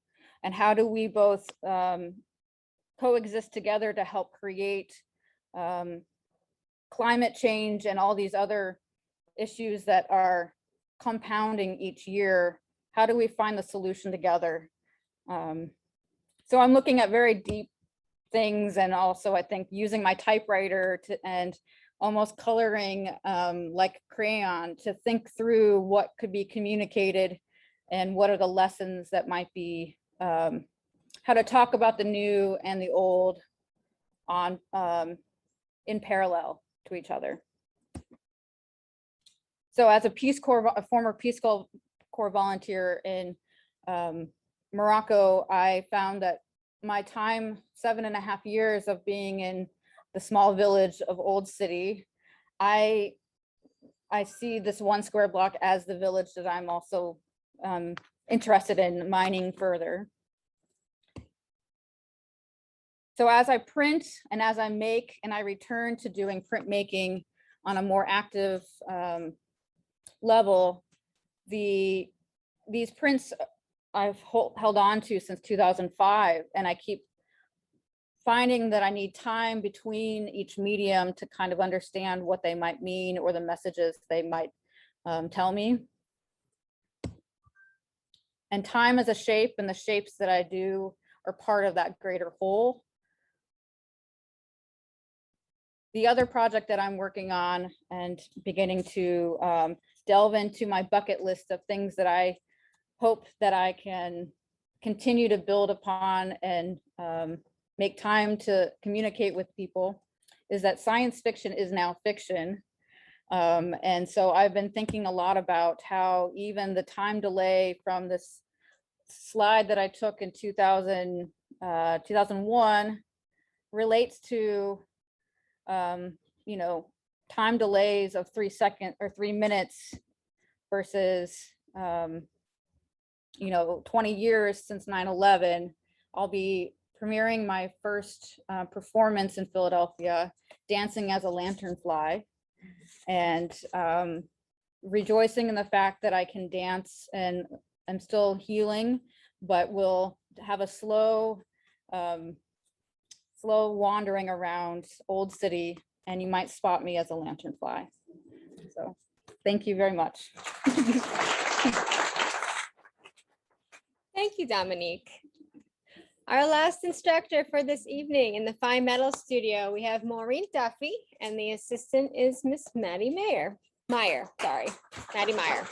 and how do we both coexist together to help create climate change and all these other issues that are compounding each year. How do we find the solution together? So I'm looking at very deep things, and also I think using my typewriter and almost coloring like crayon to think through what could be communicated and what are the lessons that might be, how to talk about the new and the old on in parallel to each other. So as a former Peace Corps volunteer in Morocco, I found that my time, 7.5 years of being in the small village of Old City, I see this one square block as the village that I'm also interested in mining further. So as I print and as I make and I return to doing printmaking on a more active level, these prints I've held on to since 2005, and I keep finding that I need time between each medium to kind of understand what they might mean or the messages they might tell me. And time is a shape, and the shapes that I do are part of that greater whole. The other project that I'm working on and beginning to delve into my bucket list of things that I hope that I can continue to build upon and make time to communicate with people is that science fiction is now fiction. And so I've been thinking a lot about how even the time delay from this slide that I took in 2001 relates to you know, time delays of 3 seconds or 3 minutes versus you know, 20 years since 9/11. I'll be premiering my first performance in Philadelphia, dancing as a lanternfly. And rejoicing in the fact that I can dance and I'm still healing, but will have a slow wandering around Old City, and you might spot me as a lanternfly. So thank you very much. Thank you, Dominique. Our last instructor for this evening in the Fine Metal Studio, we have Maureen Duffy, and the assistant is Miss Maddie Meyer. Maddie Meyer.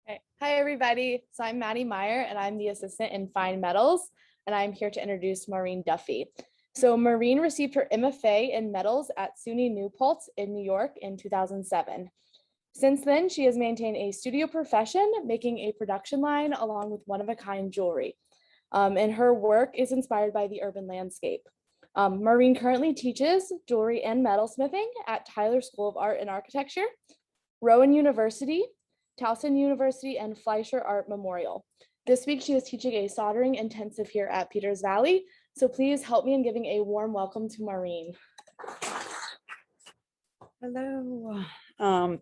Okay. Hi, everybody. So I'm Maddie Meyer, and I'm the assistant in Fine Metals, and I'm here to introduce Maureen Duffy. So Maureen received her MFA in metals at SUNY New Paltz in New York in 2007. Since then, she has maintained a studio profession, making a production line along with one-of-a-kind jewelry. And her work is inspired by the urban landscape. Maureen currently teaches jewelry and metalsmithing at Tyler School of Art and Architecture, Rowan University, Towson University, and Fleischer Art Memorial. This week, she is teaching a soldering intensive here at Peters Valley. So please help me in giving a warm welcome to Maureen. Hello. All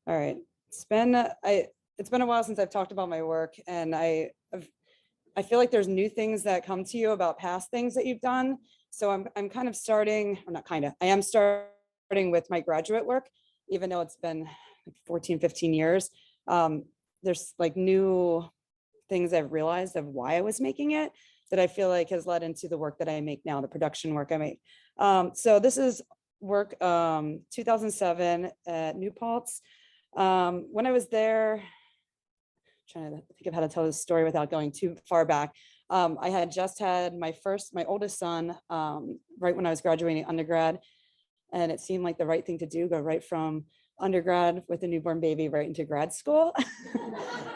right. It's been a while since I've talked about my work, and I feel like there's new things that come to you about past things that you've done. So I'm kind of starting, or not kind of, I am starting with my graduate work, even though it's been like 14, 15 years. There's like new things I've realized of why I was making it that I feel like has led into the work that I make now, the production work I make. So this is work 2007 at New Paltz. When I was there, trying to think of how to tell this story without going too far back. I had just had my oldest son right when I was graduating undergrad, and it seemed like the right thing to do, go right from undergrad with a newborn baby right into grad school.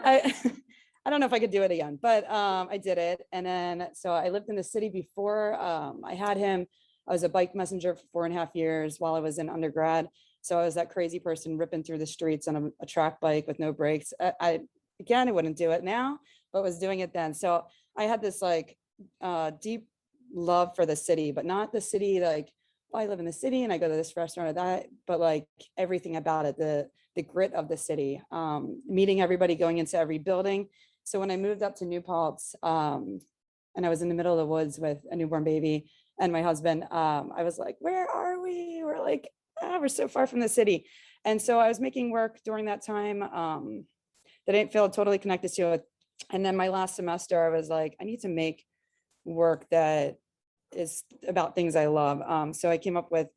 I don't know if I could do it again, but I did it. And then, so I lived in the city before I had him. I was a bike messenger for 4.5 years while I was in undergrad. So I was that crazy person ripping through the streets on a track bike with no brakes. I wouldn't do it now, but was doing it then. So I had this like deep love for the city, but not the city like, oh, I live in the city and I go to this restaurant or that, but like everything about it, the grit of the city, meeting everybody, going into every building. So when I moved up to New Paltz, and I was in the middle of the woods with a newborn baby and my husband, I was like, where are we? We're like, we're so far from the city. And so I was making work during that time that I didn't feel totally connected to it. And then my last semester, I was like, I need to make work that is about things I love. So I came up with,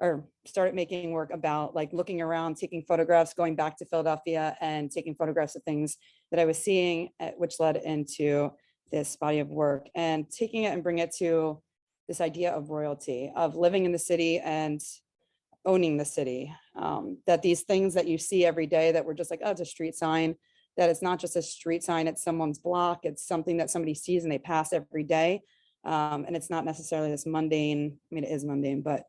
or started making work about like looking around, taking photographs, going back to Philadelphia and taking photographs of things that I was seeing, which led into this body of work, and taking it and bring it to this idea of royalty, of living in the city and owning the city. That these things that you see every day that we're just like, oh, it's a street sign, that it's not just a street sign, it's someone's block, it's something that somebody sees and they pass every day. And it's not necessarily this mundane, I mean, it is mundane, but,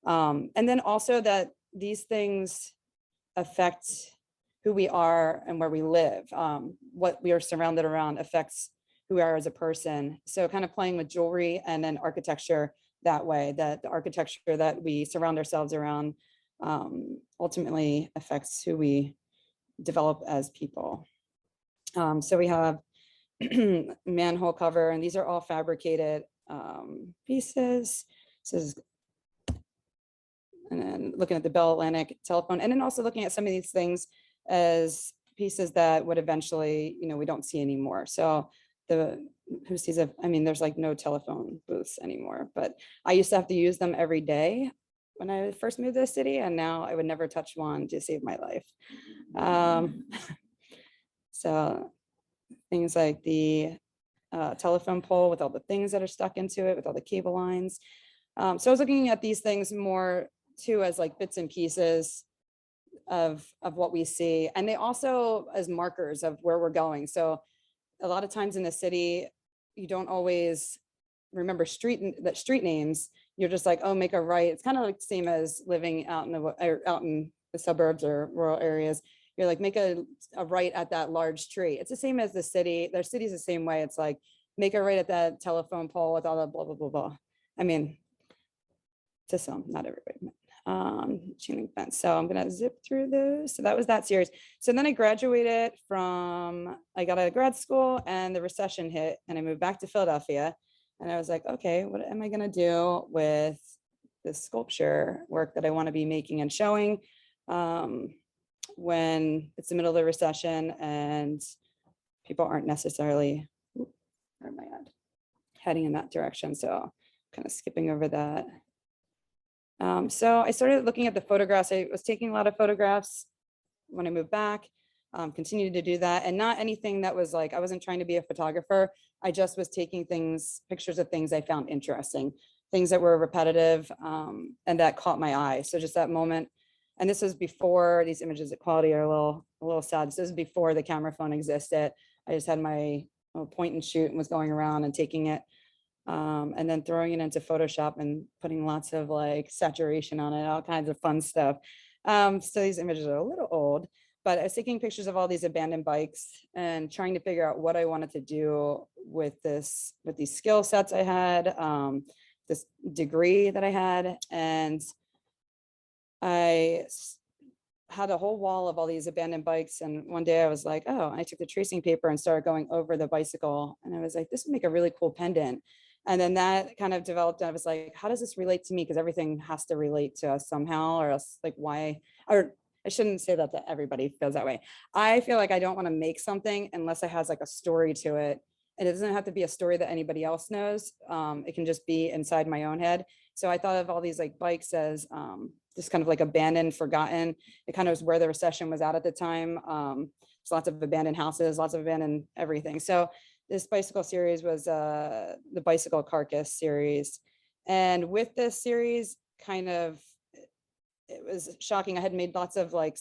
and then also that these things affect who we are and where we live. What we are surrounded around affects who we are as a person. So kind of playing with jewelry and then architecture that way, that the architecture that we surround ourselves around ultimately affects who we develop as people. So we have manhole cover, and these are all fabricated pieces. This is, and then looking at the Bell Atlantic telephone, and then also looking at some of these things as pieces that would eventually, you know, we don't see anymore. So who sees it? I mean, there's like no telephone booths anymore, but I used to have to use them every day when I first moved to the city, and now I would never touch one to save my life. So things like the telephone pole with all the things that are stuck into it, with all the cable lines. So I was looking at these things more too as like bits and pieces of what we see, and they also as markers of where we're going. So a lot of times in the city, you don't always remember street names. You're just like, oh, make a right. It's kind of like the same as living out in the suburbs or rural areas. You're like, make a right at that large tree. It's the same as the city. Their city's the same way. It's like, make a right at that telephone pole with all the blah, blah, blah, blah. I mean, to some, not everybody. Chain link fence. So I'm gonna zip through those. So that was that series. So then I graduated I got out of grad school and the recession hit and I moved back to Philadelphia. And I was like, okay, what am I gonna do with this sculpture work that I want to be making and showing when it's the middle of the recession and people aren't necessarily, where am I at? Heading in that direction. So kind of skipping over that. So I started looking at the photographs. I was taking a lot of photographs when I moved back, continued to do that, and not anything that was like, I wasn't trying to be a photographer. I just was taking pictures of things I found interesting, things that were repetitive and that caught my eye. So just that moment. And this was before these images of quality are a little sad. This is before the camera phone existed. I just had my point and shoot and was going around and taking it. And then throwing it into Photoshop and putting lots of like saturation on it, all kinds of fun stuff. So these images are a little old, but I was taking pictures of all these abandoned bikes and trying to figure out what I wanted to do with these skill sets I had, this degree that I had. And I had a whole wall of all these abandoned bikes. And one day I was like, oh, I took the tracing paper and started going over the bicycle. And I was like, this would make a really cool pendant. And then that kind of developed. I was like, how does this relate to me? Because everything has to relate to us somehow, or else like why, or I shouldn't say that everybody feels that way. I feel like I don't want to make something unless it has like a story to it. And it doesn't have to be a story that anybody else knows. It can just be inside my own head. So I thought of all these like bikes as just kind of like abandoned, forgotten. It kind of was where the recession was at the time. There's lots of abandoned houses, lots of abandoned everything. So this bicycle series was the bicycle carcass series. And with this series, it was shocking. I had made lots of like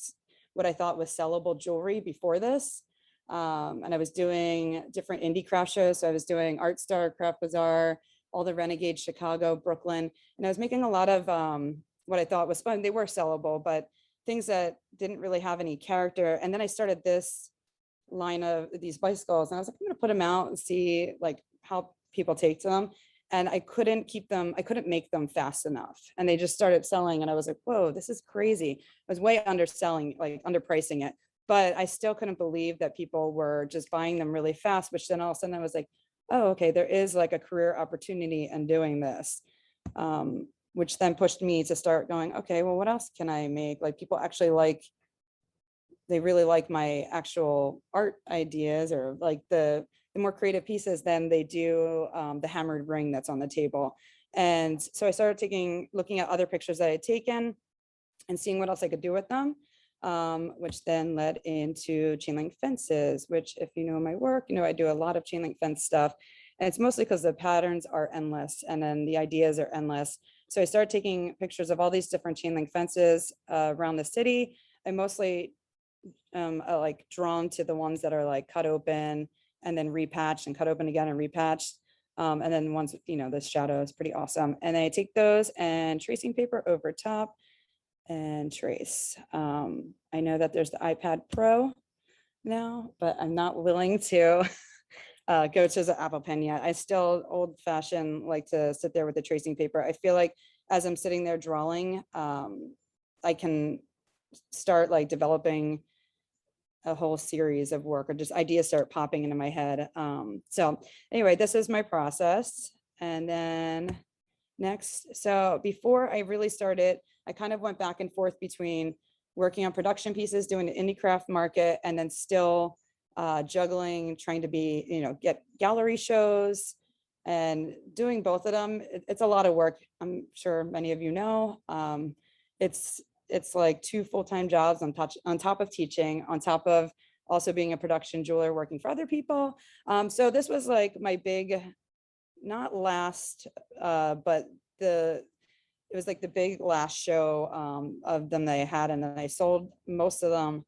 what I thought was sellable jewelry before this. And I was doing different indie craft shows. So I was doing Art Star, Craft Bazaar, all the Renegade, Chicago, Brooklyn. And I was making a lot of what I thought was fun. They were sellable, but things that didn't really have any character. And then I started this line of these bicycles and I was like, I'm gonna put them out and see like how people take to them. And I couldn't make them fast enough. And they just started selling. And I was like, whoa, this is crazy. I was way underselling, like underpricing it. But I still couldn't believe that people were just buying them really fast, which then all of a sudden I was like, oh, okay, there is like a career opportunity in doing this. Which then pushed me to start going, okay, well, what else can I make? Like people actually they really like my actual art ideas or like the more creative pieces than they do the hammered ring that's on the table. And so I started looking at other pictures that I had taken and seeing what else I could do with them, which then led into chain link fences, which if you know my work, I do a lot of chain link fence stuff. And it's mostly because the patterns are endless and then the ideas are endless. So I started taking pictures of all these different chain link fences around the city. I mostly like drawn to the ones that are like cut open and then repatched and cut open again and repatched. And then ones, this shadow is pretty awesome. And I take those and tracing paper over top and trace. I know that there's the iPad Pro now, but I'm not willing to go to the Apple Pen yet. I still old fashioned like to sit there with the tracing paper. I feel like as I'm sitting there drawing, I can start like developing a whole series of work or just ideas start popping into my head. So anyway, this is my process. And then next, so before I really started, I kind of went back and forth between working on production pieces, doing the indie craft market, and then still juggling, trying to be, get gallery shows and doing both of them. It's a lot of work. I'm sure many of you know. It's like 2 full-time jobs on top of teaching, on top of also being a production jeweler working for other people. So this was like my big, not last, but it was like the big last show of them that I had, and then I sold most of them.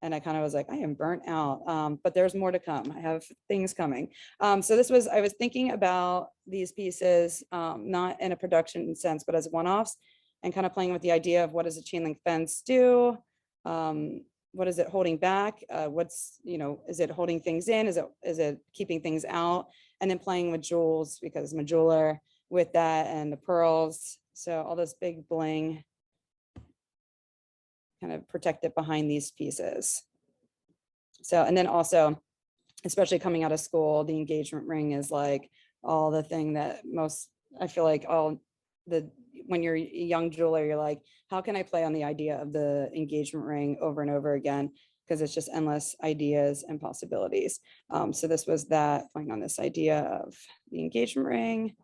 And I kind of was like, I am burnt out, but there's more to come. I have things coming. So I was thinking about these pieces, not in a production sense, but as one-offs, and kind of playing with the idea of what does a chain link fence do? What is it holding back? Is it holding things in? Is it keeping things out? And then playing with jewels, because I'm a jeweler, with that and the pearls So all this big bling kind of protect it behind these pieces. So, and then also, especially coming out of school, the engagement ring is like all the thing that most, I feel like when you're a young jeweler, you're like, how can I play on the idea of the engagement ring over and over again? Because it's just endless ideas and possibilities. So this was that, playing on this idea of the engagement ring,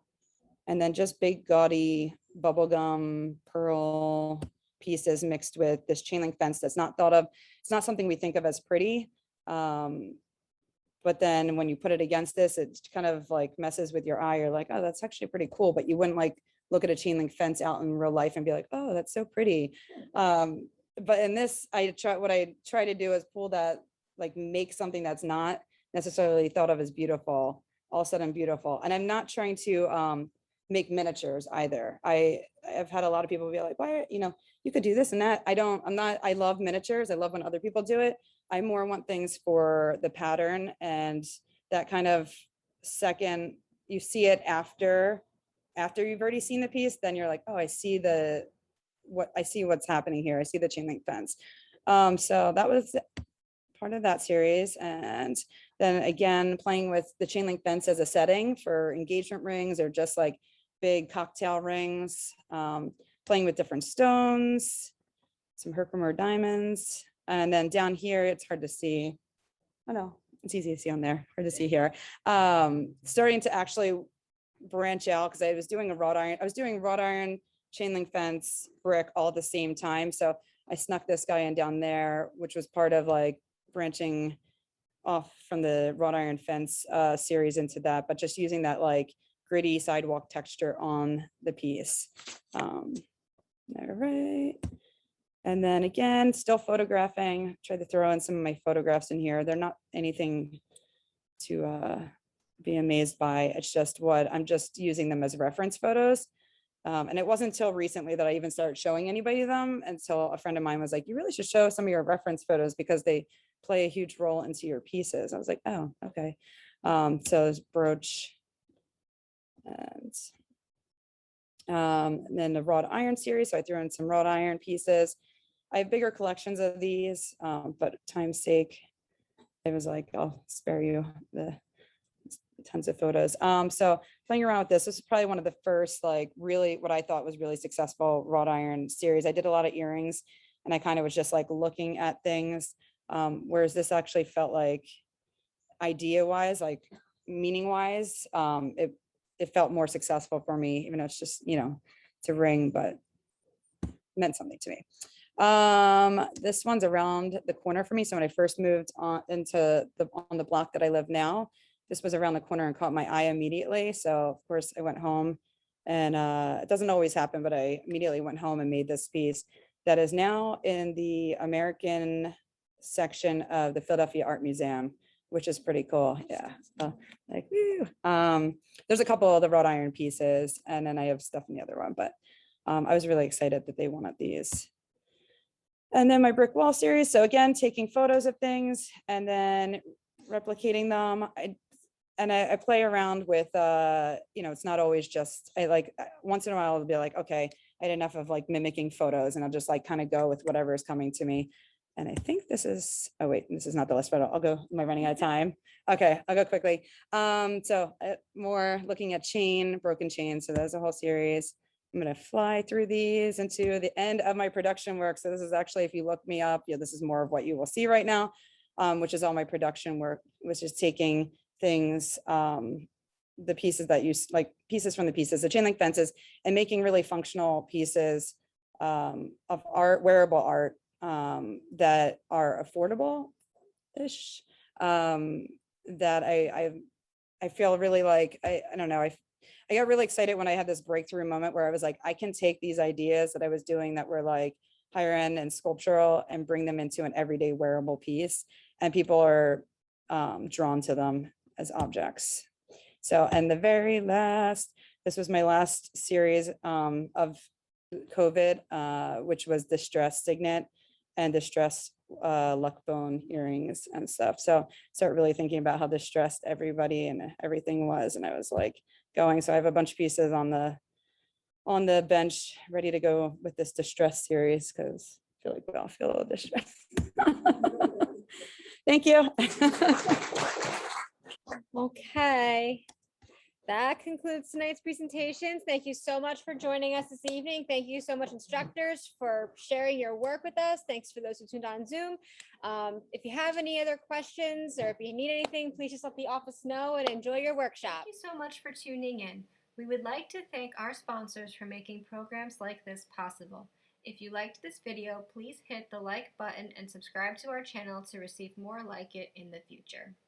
and then just big gaudy bubblegum pearl pieces mixed with this chain link fence that's not thought of. It's not something we think of as pretty. But then when you put it against this, it kind of like messes with your eye. You're like, oh, that's actually pretty cool. But you wouldn't like look at a chain link fence out in real life and be like, oh, that's so pretty. But in this, what I try to do is pull that, like make something that's not necessarily thought of as beautiful, all of a sudden beautiful. And I'm not trying to make miniatures either. I've had a lot of people be like, why, you could do this and that. I love miniatures. I love when other people do it. I more want things for the pattern, and that kind of second, you see it after you've already seen the piece, then you're like, oh, I see what's happening here. I see the chain link fence. So that was part of that series. And then again, playing with the chain link fence as a setting for engagement rings or just like big cocktail rings, playing with different stones, some Herkimer diamonds. And then down here, it's hard to see. Oh no, it's easy to see on there, hard to see here. Starting to actually branch out because I was doing wrought iron, chain link fence, brick all at the same time. So I snuck this guy in down there, which was part of like branching off from the wrought iron fence series into that, but just using that like gritty sidewalk texture on the piece. All right. And then again, still photographing, try to throw in some of my photographs in here. They're not anything to be amazed by. It's just I'm just using them as reference photos. And it wasn't until recently that I even started showing anybody them. Until a friend of mine was like, you really should show some of your reference photos because they play a huge role into your pieces. I was like, oh, okay. So there's brooch. And then the wrought iron series. So I threw in some wrought iron pieces. I have bigger collections of these, but time's sake, I was like, I'll spare you the tons of photos. So playing around with this is probably one of the first, like really what I thought was really successful wrought iron series. I did a lot of earrings and I kind of was just like looking at things. Whereas this actually felt like idea wise, like meaning wise, it felt more successful for me, even though it's just, it's a ring, but it meant something to me. This one's around the corner for me. So when I first moved on on the block that I live now, this was around the corner and caught my eye immediately. So of course I went home and it doesn't always happen, but I immediately went home and made this piece that is now in the American section of the Philadelphia Art Museum, which is pretty cool. Yeah. So, like, woo. There's a couple of the wrought iron pieces and then I have stuff in the other one, but I was really excited that they wanted these. And then my brick wall series. So again, taking photos of things and then replicating them. I play around with, it's not always just, once in a while I'll be like, okay, I had enough of like mimicking photos and I'll just like kind of go with whatever is coming to me. And I think this is, oh wait, this is not the last photo. I'll go, am I running out of time? Okay, I'll go quickly. More looking at broken chain. So there's a whole series. I'm going to fly through these into the end of my production work. So this is actually, if you look me up, this is more of what you will see right now, which is all my production work, which is taking things, the pieces that you like pieces from the pieces, the chain link fences, and making really functional pieces of art, wearable art that are affordable-ish, that I feel really like, I don't know, I got really excited when I had this breakthrough moment where I was like, I can take these ideas that I was doing that were like higher end and sculptural and bring them into an everyday wearable piece. And people are drawn to them as objects. So, and the very last, this was my last series of COVID, which was distress signet and distress luck bone earrings and stuff. So start really thinking about how distressed everybody and everything was. And I was like, so I have a bunch of pieces on the on the bench, ready to go with this distress series because I feel like we all feel a little distressed. Thank you. Okay. That concludes tonight's presentations. Thank you so much for joining us this evening. Thank you so much, instructors, for sharing your work with us. Thanks for those who tuned on Zoom. If you have any other questions or if you need anything, please just let the office know and enjoy your workshop. Thank you so much for tuning in. We would like to thank our sponsors for making programs like this possible. If you liked this video, please hit the like button and subscribe to our channel to receive more like it in the future.